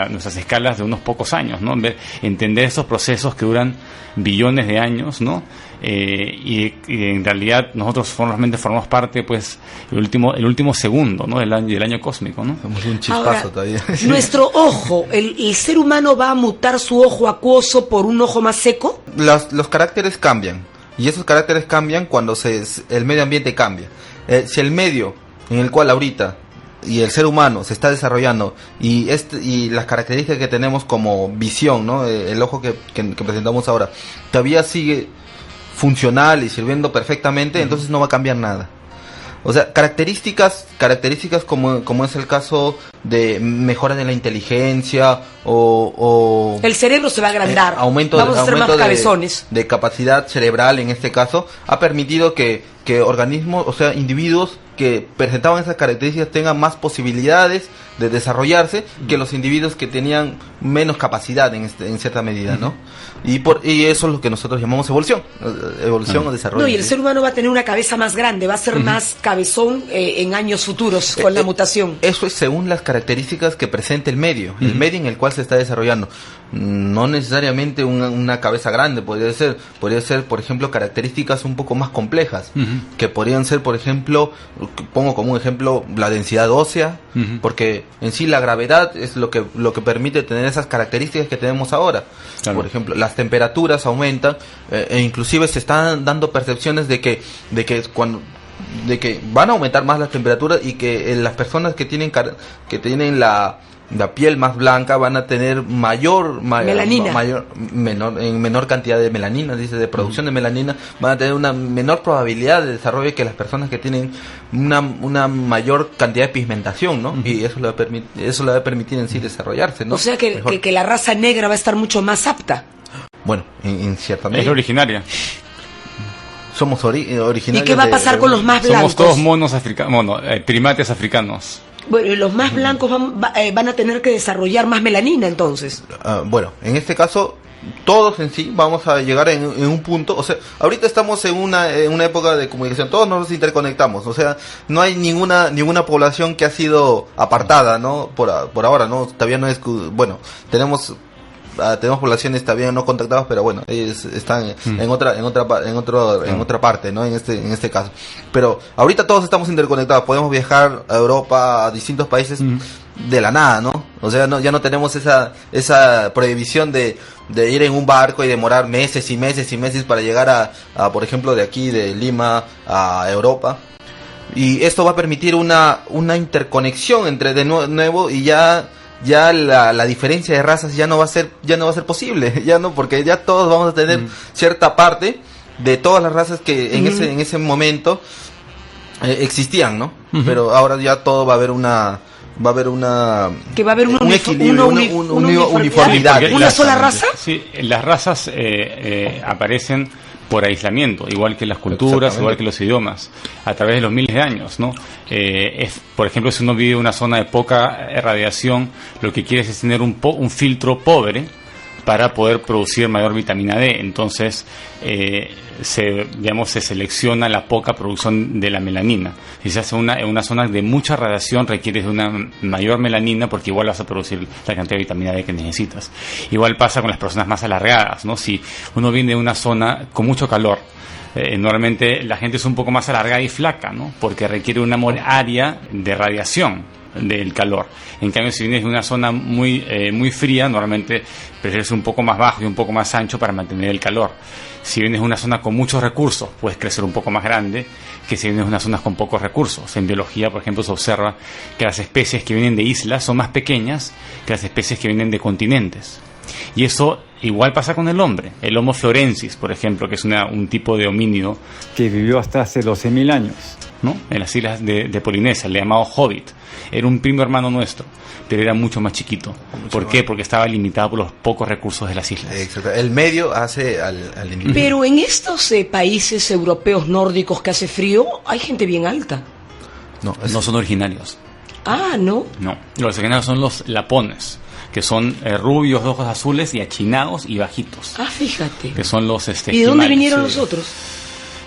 nuestras escalas de unos pocos años, ¿no? Entender estos procesos que duran billones de años, ¿no? Y en realidad nosotros solamente formamos parte, pues, el último segundo, ¿no? del año cósmico, ¿no? Somos un chispazo. Ahora, todavía. Nuestro ojo, el ser humano va a mutar su ojo acuoso por un ojo más seco. Los caracteres cambian, y esos caracteres cambian cuando el medio ambiente cambia. Si el medio en el cual ahorita y el ser humano se está desarrollando y las características que tenemos como visión, ¿no? El ojo que presentamos ahora todavía sigue funcional y sirviendo perfectamente, entonces no va a cambiar nada. O sea, características como es el caso de mejoras en la inteligencia o el cerebro se va a agrandar, vamos a ser más cabezones. De capacidad cerebral en este caso, ha permitido que organismos, o sea, individuos que presentaban esas características tengan más posibilidades de desarrollarse que los individuos que tenían menos capacidad en cierta medida, ¿no? Y eso es lo que nosotros llamamos evolución o desarrollo. No, y el ser humano va a tener una cabeza más grande, va a ser más cabezón en años futuros con la mutación. Eso es según las características que presenta el medio en el cual se está desarrollando. No necesariamente una cabeza grande, podría ser, por ejemplo, características un poco más complejas, que podrían ser, por ejemplo, pongo como un ejemplo la densidad ósea, porque en sí la gravedad es lo que permite tener esas características que tenemos ahora. Claro. Por ejemplo, las temperaturas aumentan, e inclusive se están dando percepciones de que van a aumentar más las temperaturas y que las personas que tienen la piel más blanca van a tener menor cantidad de melanina, de producción de melanina, van a tener una menor probabilidad de desarrollo que las personas que tienen una mayor cantidad de pigmentación, ¿no? Y eso le va a permitir en sí desarrollarse, ¿no? O sea que la raza negra va a estar mucho más apta. Bueno, en cierta medida. Es originaria. Somos originarios. ¿Y qué va a pasar con los más blancos? Somos todos primates africanos. Bueno, y los más blancos van a tener que desarrollar más melanina, entonces. Bueno, en este caso, todos en sí vamos a llegar en un punto. O sea, ahorita estamos en una época de comunicación. Todos nos interconectamos. O sea, no hay ninguna población que ha sido apartada, ¿no? Por ahora, ¿no? Todavía no es. Bueno, tenemos poblaciones todavía no contactadas, pero bueno, ellos están en otra parte, ¿no? En este caso. Pero ahorita todos estamos interconectados, podemos viajar a Europa, a distintos países de la nada, ¿no? O sea, ya no tenemos esa prohibición de ir en un barco y demorar meses y meses y meses para llegar a por ejemplo, de aquí de Lima a Europa. Y esto va a permitir una interconexión entre de nuevo y ya la diferencia de razas ya no va a ser posible, ya no, porque ya todos vamos a tener cierta parte de todas las razas que en ese momento existían, ¿no? Pero ahora ya todo va a haber una equilibrio, una uniformidad. ¿Una sola raza? Sí, las razas aparecen por aislamiento, igual que las culturas, igual que los idiomas, a través de los miles de años, ¿no? Por ejemplo, si uno vive en una zona de poca radiación, lo que quiere es tener un filtro pobre para poder producir mayor vitamina D. Entonces, se selecciona la poca producción de la melanina. Si se hace en una zona de mucha radiación, requieres de una mayor melanina porque igual vas a producir la cantidad de vitamina D que necesitas. Igual pasa con las personas más alargadas, ¿no? Si uno viene de una zona con mucho calor, normalmente la gente es un poco más alargada y flaca, ¿no? Porque requiere una área de radiación del calor. En cambio, si vienes de una zona muy fría, normalmente prefieres un poco más bajo y un poco más ancho para mantener el calor. Si vienes de una zona con muchos recursos, puedes crecer un poco más grande que si vienes de unas zonas con pocos recursos. En biología, por ejemplo, se observa que las especies que vienen de islas son más pequeñas que las especies que vienen de continentes. Y eso igual pasa con el hombre. El Homo florensis, por ejemplo, que es un tipo de homínido que vivió hasta hace 12.000 años, ¿no? En las islas de Polinesia, le llamado Hobbit. Era un primo hermano nuestro, pero era mucho más chiquito. ¿Por qué? Porque estaba limitado por los pocos recursos de las islas. Exacto. El medio hace al individuo. Pero en estos países europeos nórdicos que hace frío, hay gente bien alta. No son originarios. Ah, ¿no? No, los originarios son los lapones, que son rubios de ojos azules y achinados y bajitos. Ah, fíjate. Que son los ¿Y de dónde vinieron los otros?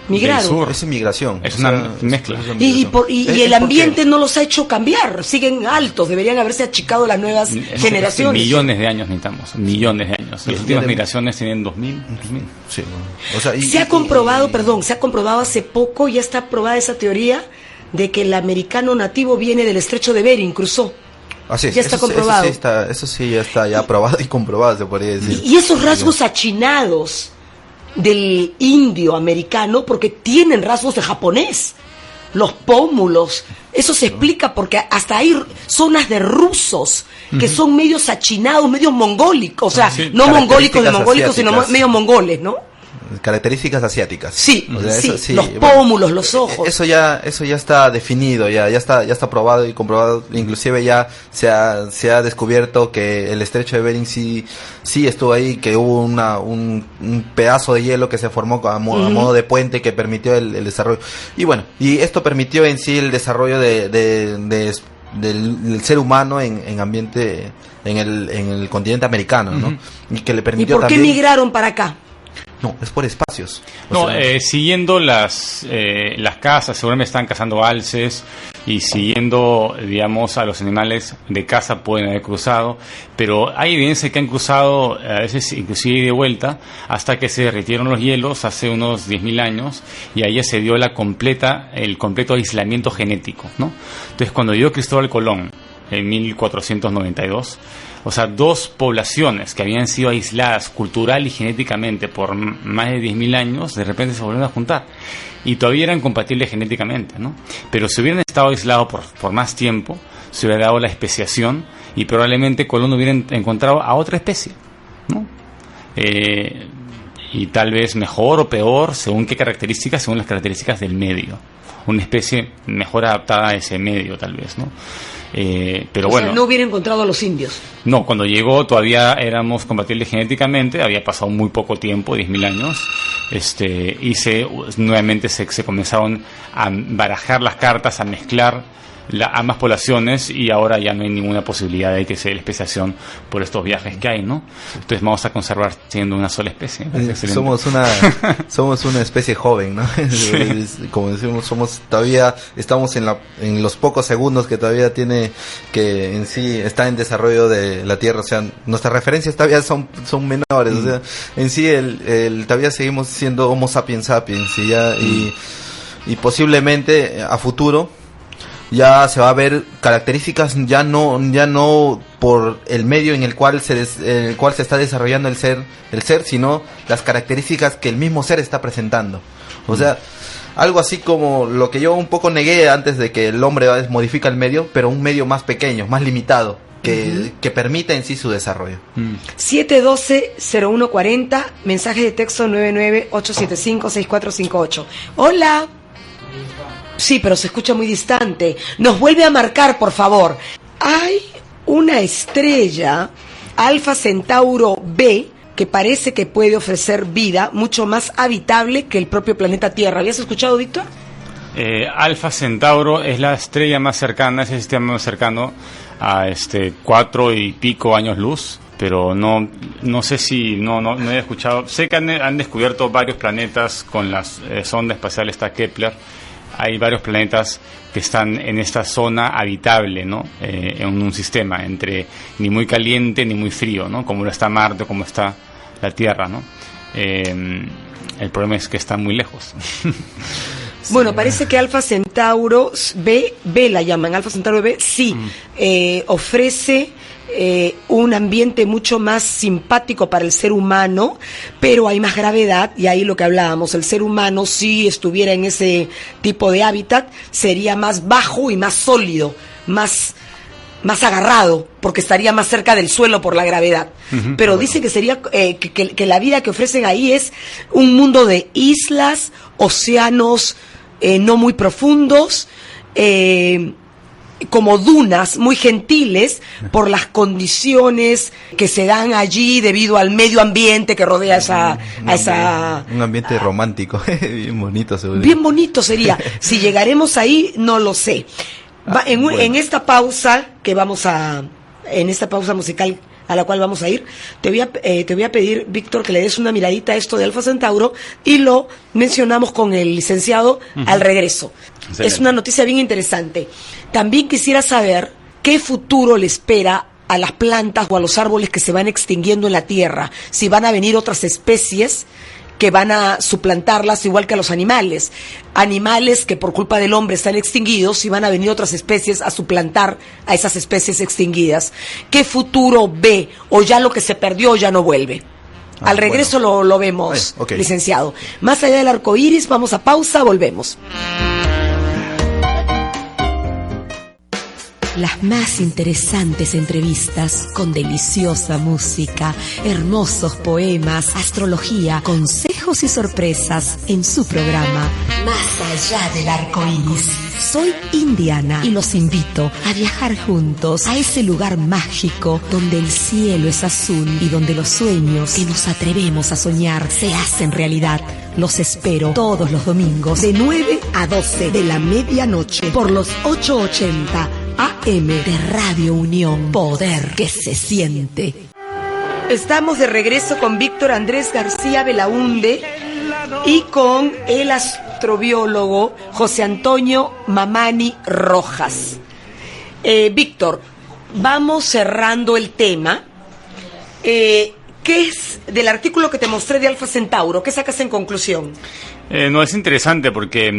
Migraron. Es migración. Es una mezcla. Y el ambiente no los ha hecho cambiar. Siguen altos. Deberían haberse achicado las nuevas generaciones. Millones de años necesitamos. Millones de años. Las últimas migraciones tienen 2000. Sí. O sea, se ha comprobado hace poco, ya está aprobada esa teoría de que el americano nativo viene del estrecho de Bering, cruzó. Así es, ya está comprobado. Eso sí ya está aprobado y comprobado, se podría decir. Y esos rasgos achinados del indio americano, porque tienen rasgos de japonés. los pómulos. Eso se explica porque hasta hay zonas de rusos que son medios achinados, medios mongólicos, o sea, no mongólicos de mongólicos, sino medio mongoles, ¿no? Características asiáticas. Sí, o sea, sí, eso, sí, los pómulos, los ojos. Eso ya está definido, ya está probado y comprobado. Inclusive ya se ha descubierto que el estrecho de Bering sí estuvo ahí, que hubo un pedazo de hielo que se formó a modo de puente que permitió el desarrollo. Y bueno, y esto permitió en sí el desarrollo del ser humano en ambiente en el continente americano, ¿no? Y que le permitió. ¿Y por qué migraron para acá? No, es por espacios. Siguiendo las casas, seguramente están cazando alces y siguiendo, digamos, a los animales de caza pueden haber cruzado, pero hay evidencia que han cruzado a veces inclusive de vuelta hasta que se derritieron los hielos hace unos 10.000 años y ahí se dio el completo aislamiento genético, ¿no? Entonces, cuando llegó Cristóbal Colón en 1492, o sea, dos poblaciones que habían sido aisladas cultural y genéticamente por más de 10.000 años, de repente se volvieron a juntar. Y todavía eran compatibles genéticamente, ¿no? Pero si hubieran estado aislados por más tiempo, se hubiera dado la especiación y probablemente Colón hubiera encontrado a otra especie, ¿no? Y tal vez mejor o peor, según qué características, según las características del medio. Una especie mejor adaptada a ese medio, tal vez, ¿no? Pero bueno, no hubiera encontrado a los indios. No, cuando llegó todavía éramos compatibles genéticamente, había pasado muy poco tiempo, 10.000 años, y nuevamente se comenzaron a barajar las cartas, a mezclar ambas poblaciones y ahora ya no hay ninguna posibilidad de que se dé la especiación por estos viajes que hay, ¿no? Entonces vamos a conservar siendo una sola especie. Somos una especie joven, ¿no? Como decimos, todavía estamos en los pocos segundos que todavía tiene, que en sí está en desarrollo de la Tierra, o sea, nuestras referencias todavía son menores, o sea, en sí todavía seguimos siendo Homo sapiens sapiens y posiblemente a futuro ya se va a ver características ya no por el medio en el cual se está desarrollando el ser, sino las características que el mismo ser está presentando. O sea, algo así como lo que yo un poco negué antes de que el hombre modifica el medio, pero un medio más pequeño, más limitado, que permita en sí su desarrollo. 712-0140, mensaje de texto 99875-6458. Hola. Sí, pero se escucha muy distante. Nos vuelve a marcar, por favor. Hay una estrella, Alfa Centauro B, que parece que puede ofrecer vida mucho más habitable que el propio planeta Tierra. ¿Habías escuchado, Víctor? Alfa Centauro es la estrella más cercana, es el sistema más cercano a 4 y pico años luz. Pero no sé si no he escuchado. Sé que han descubierto varios planetas con la sonda espacial Kepler. Hay varios planetas que están en esta zona habitable, ¿no? En un sistema entre ni muy caliente ni muy frío, ¿no? Como lo está Marte, como está la Tierra, ¿no? El problema es que están muy lejos. Bueno, parece que Alfa Centauro B la llaman, Alfa Centauro B, sí, ofrece un ambiente mucho más simpático para el ser humano, pero hay más gravedad, y ahí lo que hablábamos, el ser humano, si estuviera en ese tipo de hábitat, sería más bajo y más sólido, más agarrado, porque estaría más cerca del suelo por la gravedad. Pero dicen que sería que la vida que ofrecen ahí es un mundo de islas, océanos no muy profundos, como dunas muy gentiles por las condiciones que se dan allí debido al medio ambiente que rodea un ambiente romántico. Bien bonito seguro. Bien bonito sería. Si llegaremos ahí, no lo sé. En esta pausa en esta pausa musical a la cual vamos a ir, te voy a pedir, Víctor, que le des una miradita a esto de Alfa Centauro y lo mencionamos con el licenciado al regreso. Excelente. Es una noticia bien interesante. También quisiera saber qué futuro le espera a las plantas o a los árboles que se van extinguiendo en la Tierra, si van a venir otras especies que van a suplantarlas igual que a los animales que por culpa del hombre están extinguidos, y van a venir otras especies a suplantar a esas especies extinguidas. ¿Qué futuro ve? ¿O ya lo que se perdió ya no vuelve? Al regreso lo vemos, okay. Licenciado. Más allá del arco iris, vamos a pausa, volvemos. Las más interesantes entrevistas con deliciosa música, hermosos poemas, astrología, consejos y sorpresas en su programa Más allá del arco iris. Soy Indiana y los invito a viajar juntos a ese lugar mágico donde el cielo es azul y donde los sueños que nos atrevemos a soñar se hacen realidad. Los espero todos los domingos de 9 a 12 de la medianoche por los 880 AM de Radio Unión. Poder que se siente. Estamos de regreso con Víctor Andrés García Belaúnde y con el astrobiólogo José Antonio Mamani Rojas. Víctor, vamos cerrando el tema. ¿Qué es del artículo que te mostré de Alfa Centauro? ¿Qué sacas en conclusión? No, es interesante porque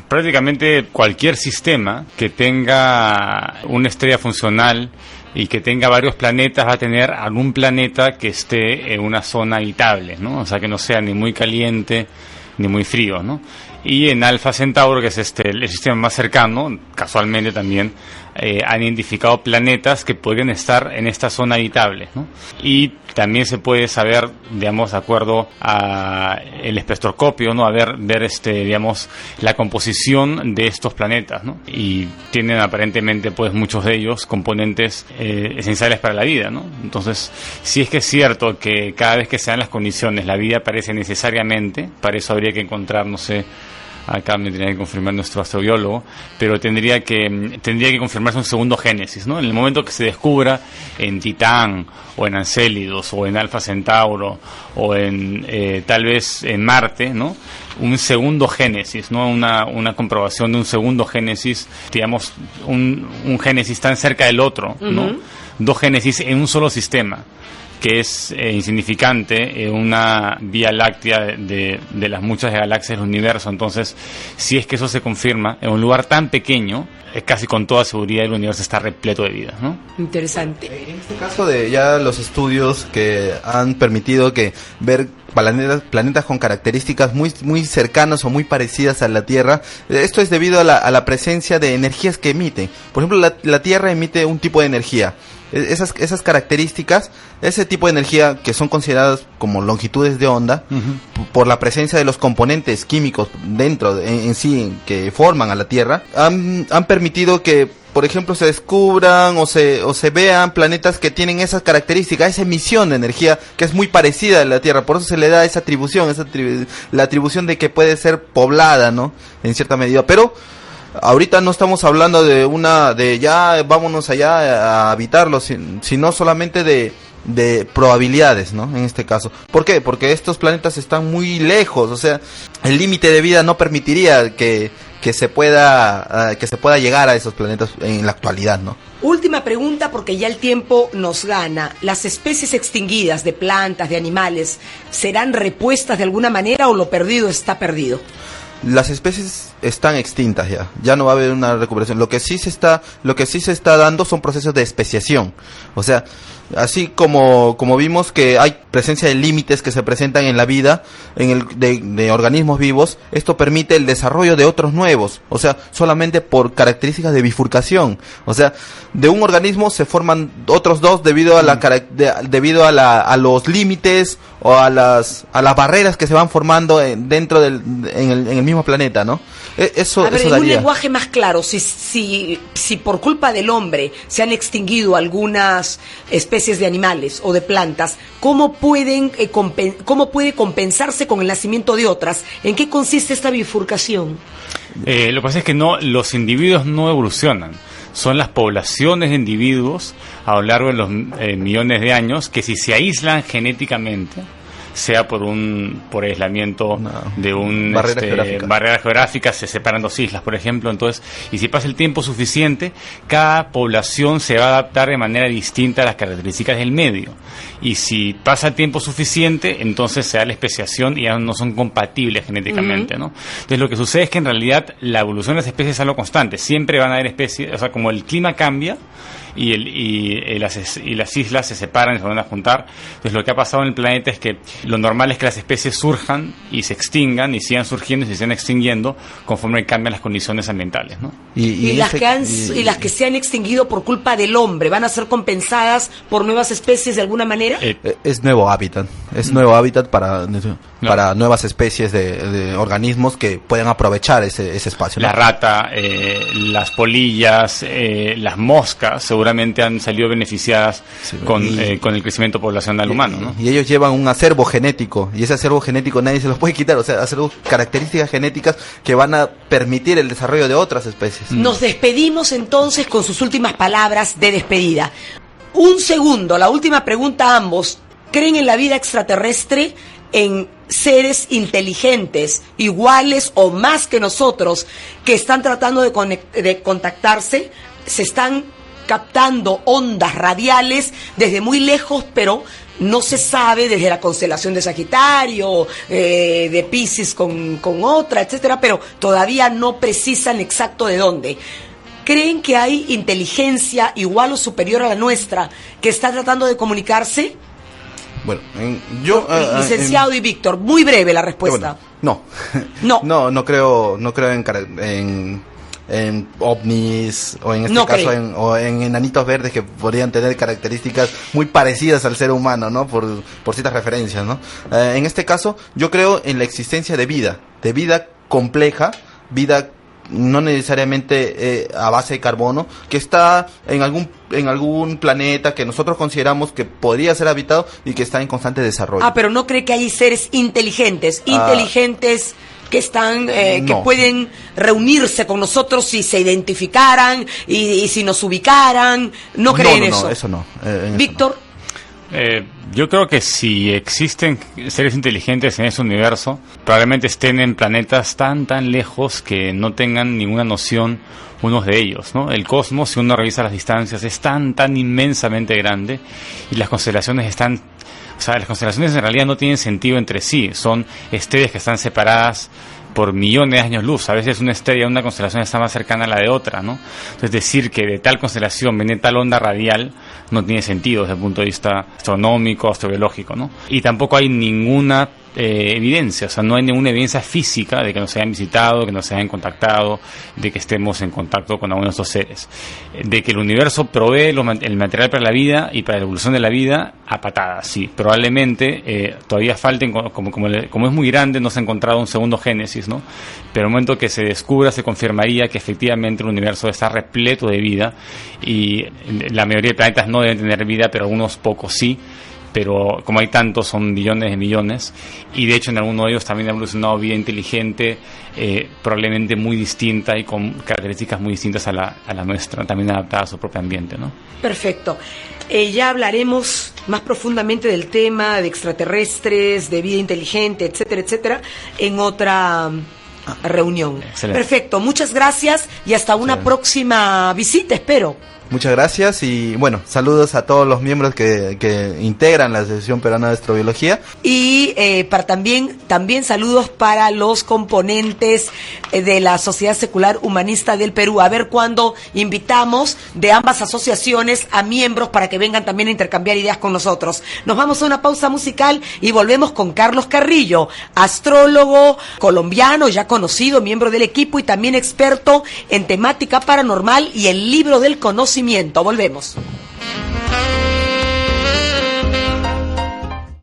prácticamente cualquier sistema que tenga una estrella funcional y que tenga varios planetas va a tener algún planeta que esté en una zona habitable, ¿no? O sea, que no sea ni muy caliente ni muy frío, ¿no? Y en Alfa Centauro, que es el sistema más cercano, casualmente también han identificado planetas que podrían estar en esta zona habitable, ¿no? Y también se puede saber, digamos, de acuerdo a el espectroscopio, ¿no? Ver digamos, la composición de estos planetas, ¿no? Y tienen aparentemente, pues, muchos de ellos componentes esenciales para la vida, ¿no? Entonces, si es que es cierto que cada vez que se dan las condiciones la vida aparece necesariamente, para eso habría que encontrar, no sé, acá me tendría que confirmar nuestro astrobiólogo, pero tendría que confirmarse un segundo génesis, ¿no? En el momento que se descubra en Titán, o en Encélidos, o en Alfa Centauro, o en tal vez en Marte, ¿no? Un segundo génesis, ¿no? Una comprobación de un segundo génesis, digamos, un génesis tan cerca del otro, ¿no? Uh-huh. Dos génesis en un solo sistema, que es insignificante, una vía láctea de las muchas galaxias del universo. Entonces, si es que eso se confirma, en un lugar tan pequeño, casi con toda seguridad el universo está repleto de vida, ¿no? Interesante. En este caso de ya los estudios que han permitido que ver planetas con características muy cercanas o muy parecidas a la Tierra, esto es debido a la presencia de energías que emiten. Por ejemplo, la Tierra emite un tipo de energía. Esas características, ese tipo de energía que son consideradas como longitudes de onda, uh-huh, por la presencia de los componentes químicos dentro en sí que forman a la Tierra, han permitido que, por ejemplo, se descubran o se vean planetas que tienen esas características, esa emisión de energía que es muy parecida a la Tierra. Por eso se le da esa atribución, la atribución de que puede ser poblada, ¿no? En cierta medida. Pero ahorita no estamos hablando de ya vámonos allá a habitarlo, sino solamente de probabilidades, ¿no? En este caso. ¿Por qué? Porque estos planetas están muy lejos, o sea, el límite de vida no permitiría que se pueda llegar a esos planetas en la actualidad, ¿no? Última pregunta, porque ya el tiempo nos gana. ¿Las especies extinguidas de plantas, de animales, serán repuestas de alguna manera o lo perdido está perdido? Las especies están extintas ya no va a haber una recuperación. Lo que sí se está dando son procesos de especiación. O sea, así como vimos que hay presencia de límites que se presentan en la vida, de organismos vivos, esto permite el desarrollo de otros nuevos, o sea, solamente por características de bifurcación. O sea, de un organismo se forman otros dos debido a los límites o a las barreras que se van formando en el mismo planeta, ¿no? Eso en un lenguaje más claro, si por culpa del hombre se han extinguido algunas especies de animales o de plantas, ¿cómo puede compensarse con el nacimiento de otras? ¿En qué consiste esta bifurcación? Lo que pasa es que los individuos no evolucionan. Son las poblaciones de individuos a lo largo de los millones de años que, si se aíslan genéticamente, sea por aislamiento de barrera geográfica, se separan dos islas, por ejemplo. Entonces, y si pasa el tiempo suficiente, cada población se va a adaptar de manera distinta a las características del medio. Y si pasa el tiempo suficiente, entonces se da la especiación y ya no son compatibles genéticamente, uh-huh, ¿no? Entonces, lo que sucede es que en realidad la evolución de las especies es algo constante. Siempre van a haber especies, o sea, como el clima cambia y las islas se separan y se van a juntar. Entonces lo que ha pasado en el planeta es que lo normal es que las especies surjan y se extingan y sigan surgiendo y se sigan extinguiendo conforme cambian las condiciones ambientales, ¿no? Y las que se han extinguido por culpa del hombre, ¿van a ser compensadas por nuevas especies de alguna manera? Es nuevo hábitat. Es nuevo hábitat para nuevas especies de organismos que puedan aprovechar ese espacio, ¿no? La rata, las polillas, las moscas seguramente han salido beneficiadas con el crecimiento poblacional humano, ¿no? Y ellos llevan un acervo genético, y ese acervo genético nadie se los puede quitar, o sea, acervo características genéticas que van a permitir el desarrollo de otras especies. Nos despedimos entonces con sus últimas palabras de despedida. Un segundo, la última pregunta a ambos. ¿Creen en la vida extraterrestre, en seres inteligentes, iguales o más que nosotros, que están tratando de contactarse? Se están captando ondas radiales desde muy lejos, pero no se sabe, desde la constelación de Sagitario, de Piscis con otra, etcétera, pero todavía no precisan exacto de dónde. ¿Creen que hay inteligencia igual o superior a la nuestra que está tratando de comunicarse? Bueno, licenciado y Víctor, muy breve la respuesta. Bueno, no creo en ovnis o en este caso en enanitos verdes que podrían tener características muy parecidas al ser humano, ¿no? Por ciertas referencias, ¿no? En este caso yo creo en la existencia de vida compleja, vida no necesariamente a base de carbono, que está en algún planeta que nosotros consideramos que podría ser habitado y que está en constante desarrollo. Pero no cree que hay seres inteligentes que están, que pueden reunirse con nosotros si se identificaran y si nos ubicaran. ¿No creen eso? No, eso no. Víctor. Yo creo que si existen seres inteligentes en ese universo, probablemente estén en planetas tan lejos que no tengan ninguna noción unos de ellos, ¿no? El cosmos, si uno revisa las distancias, es tan inmensamente grande, y las constelaciones las constelaciones en realidad no tienen sentido entre sí, son estrellas que están separadas por millones de años luz. A veces una estrella, una constelación está más cercana a la de otra, ¿no? Entonces decir que de tal constelación viene tal onda radial no tiene sentido desde el punto de vista astronómico, astrobiológico, ¿no? Y tampoco hay ninguna evidencia, o sea, no hay ninguna evidencia física de que nos hayan visitado, que nos hayan contactado, de que estemos en contacto con alguno de estos seres. De que el universo provee el material para la vida y para la evolución de la vida a patadas, sí. Probablemente todavía falten, como es muy grande, no se ha encontrado un segundo génesis, ¿no? Pero en el momento que se descubra, se confirmaría que efectivamente el universo está repleto de vida, y la mayoría de planetas no deben tener vida, pero algunos pocos sí. Pero como hay tantos, son billones de millones, y de hecho en alguno de ellos también ha evolucionado vida inteligente, probablemente muy distinta y con características muy distintas a la nuestra, también adaptada a su propio ambiente, ¿no? Perfecto. Ya hablaremos más profundamente del tema de extraterrestres, de vida inteligente, etcétera, etcétera, en otra reunión. Excelente. Perfecto, muchas gracias y hasta una próxima visita, espero. Muchas gracias y bueno, saludos a todos los miembros que integran la Asociación Peruana de Astrobiología. Y también saludos para los componentes de la Sociedad Secular Humanista del Perú. A ver cuándo invitamos de ambas asociaciones a miembros para que vengan también a intercambiar ideas con nosotros. Nos vamos a una pausa musical y volvemos con Carlos Carrillo, astrólogo colombiano ya conocido, miembro del equipo y también experto en temática paranormal y el libro del conocimiento. Volvemos.